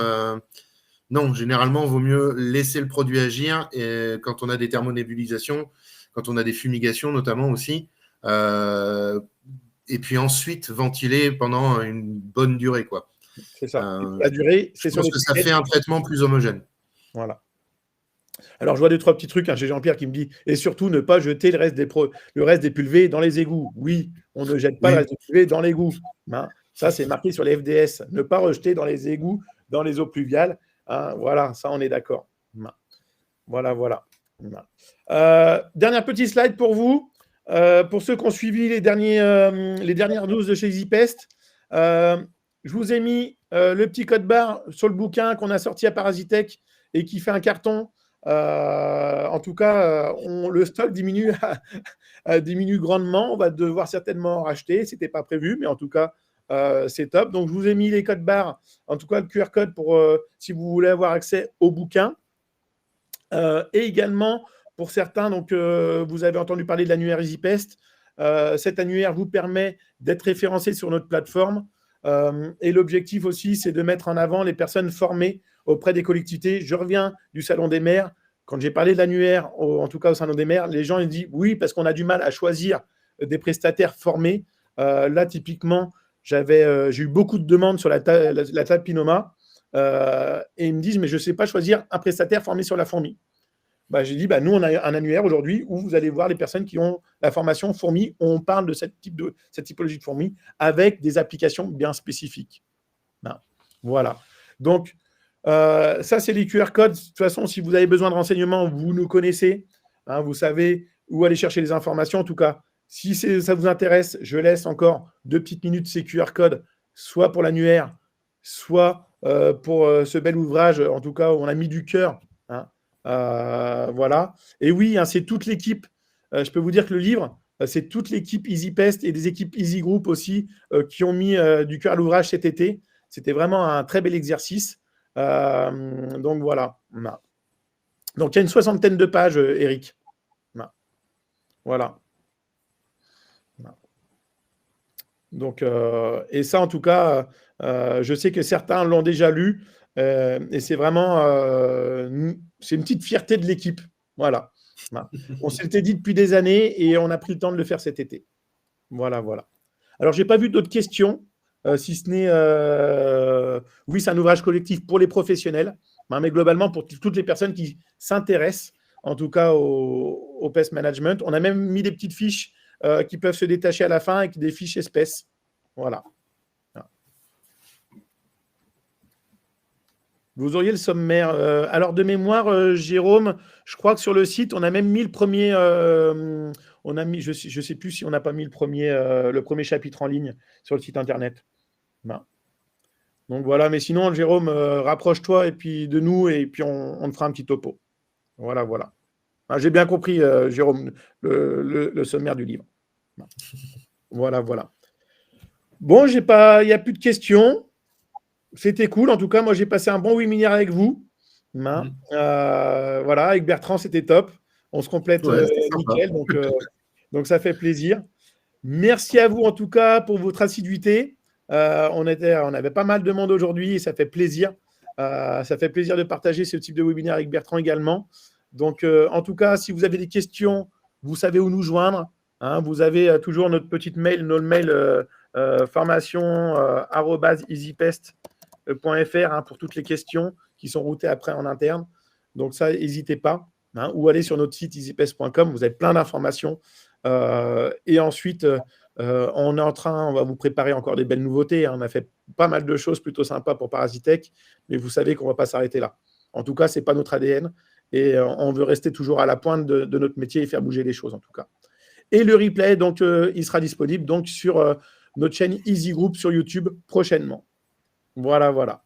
non, généralement, il vaut mieux laisser le produit agir. Et quand on a des thermonébulisations, quand on a des fumigations notamment aussi, et puis ensuite ventiler pendant une bonne durée, quoi. C'est ça. La durée, c'est sur les que ça fait un traitement plus homogène. Voilà. Alors, je vois 2-3 petits trucs. J'ai Jean-Pierre qui me dit, et surtout ne pas jeter le reste des pulvés dans les égouts. Oui, on ne jette pas le reste des pulvés dans l'égout. Ça, c'est marqué sur les FDS. Ne pas rejeter dans les égouts, dans les eaux pluviales. Voilà, ça, on est d'accord. Voilà. Dernière petite slide pour vous. Pour ceux qui ont suivi les dernières news de chez EasyPest, je vous ai mis le petit code barre sur le bouquin qu'on a sorti à Parasitech et qui fait un carton. En tout cas, le stock diminue grandement. On va devoir certainement en racheter. Ce n'était pas prévu, mais en tout cas, c'est top. Donc, je vous ai mis les codes barres, en tout cas le QR code pour si vous voulez avoir accès au bouquin. Et également, pour certains, donc, vous avez entendu parler de l'annuaire EasyPest. Cet annuaire vous permet d'être référencé sur notre plateforme. Et l'objectif aussi, c'est de mettre en avant les personnes formées auprès des collectivités. Je reviens du Salon des maires. Quand j'ai parlé de l'annuaire, en tout cas au Salon des maires, les gens ils disent oui, parce qu'on a du mal à choisir des prestataires formés. Là, typiquement, j'ai eu beaucoup de demandes sur la table Pinoma et ils me disent mais je ne sais pas choisir un prestataire formé sur la fourmi. J'ai dit, nous, on a un annuaire aujourd'hui où vous allez voir les personnes qui ont la formation fourmi. On parle de cette typologie de fourmi avec des applications bien spécifiques. Voilà. Donc, ça, c'est les QR codes. De toute façon, si vous avez besoin de renseignements, vous nous connaissez. Vous savez où aller chercher les informations. En tout cas, si ça vous intéresse, je laisse encore 2 petites minutes ces QR codes, soit pour l'annuaire, soit pour ce bel ouvrage, en tout cas, où on a mis du cœur. Voilà. Et oui, c'est toute l'équipe. Je peux vous dire que le livre, c'est toute l'équipe EasyPest et des équipes Easy Group aussi qui ont mis du cœur à l'ouvrage cet été. C'était vraiment un très bel exercice. Donc voilà. Donc il y a une 60aine de pages, Eric. Voilà. Donc, et ça, en tout cas, je sais que certains l'ont déjà lu. Et c'est vraiment c'est une petite fierté de l'équipe. Voilà. On s'était dit depuis des années et on a pris le temps de le faire cet été. Voilà. Alors, je n'ai pas vu d'autres questions, si ce n'est oui, c'est un ouvrage collectif pour les professionnels, mais globalement pour toutes les personnes qui s'intéressent, en tout cas au pest management. On a même mis des petites fiches qui peuvent se détacher à la fin avec des fiches espèces. Voilà. Vous auriez le sommaire. Alors, de mémoire, Jérôme, je crois que sur le site, on a même mis le premier. On a mis, je ne sais plus si on n'a pas mis le premier chapitre en ligne sur le site internet. Ben. Donc voilà, mais sinon, Jérôme, rapproche-toi et puis de nous et puis on te fera un petit topo. Voilà, voilà. Ah, j'ai bien compris, Jérôme, le sommaire du livre. Voilà, voilà. Bon, il n'y a plus de questions. C'était cool. En tout cas, moi, j'ai passé un bon webinaire avec vous. Voilà, avec Bertrand, c'était top. On se complète nickel. Donc, ça fait plaisir. Merci à vous, en tout cas, pour votre assiduité. On avait pas mal de monde aujourd'hui et ça fait plaisir. Ça fait plaisir de partager ce type de webinaire avec Bertrand également. Donc, en tout cas, si vous avez des questions, vous savez où nous joindre. Hein, vous avez toujours notre petite mail, notre mail formation@easypest.fr pour toutes les questions qui sont routées après en interne. Donc, ça, n'hésitez pas. Hein, ou allez sur notre site easypest.com. Vous avez plein d'informations. Et ensuite, on va vous préparer encore des belles nouveautés. Hein. On a fait pas mal de choses plutôt sympas pour Parasitech, mais vous savez qu'on ne va pas s'arrêter là. En tout cas, ce n'est pas notre ADN. Et on veut rester toujours à la pointe de notre métier et faire bouger les choses, en tout cas. Et le replay, donc, il sera disponible donc, sur notre chaîne Easy Group sur YouTube prochainement. Voilà, voilà.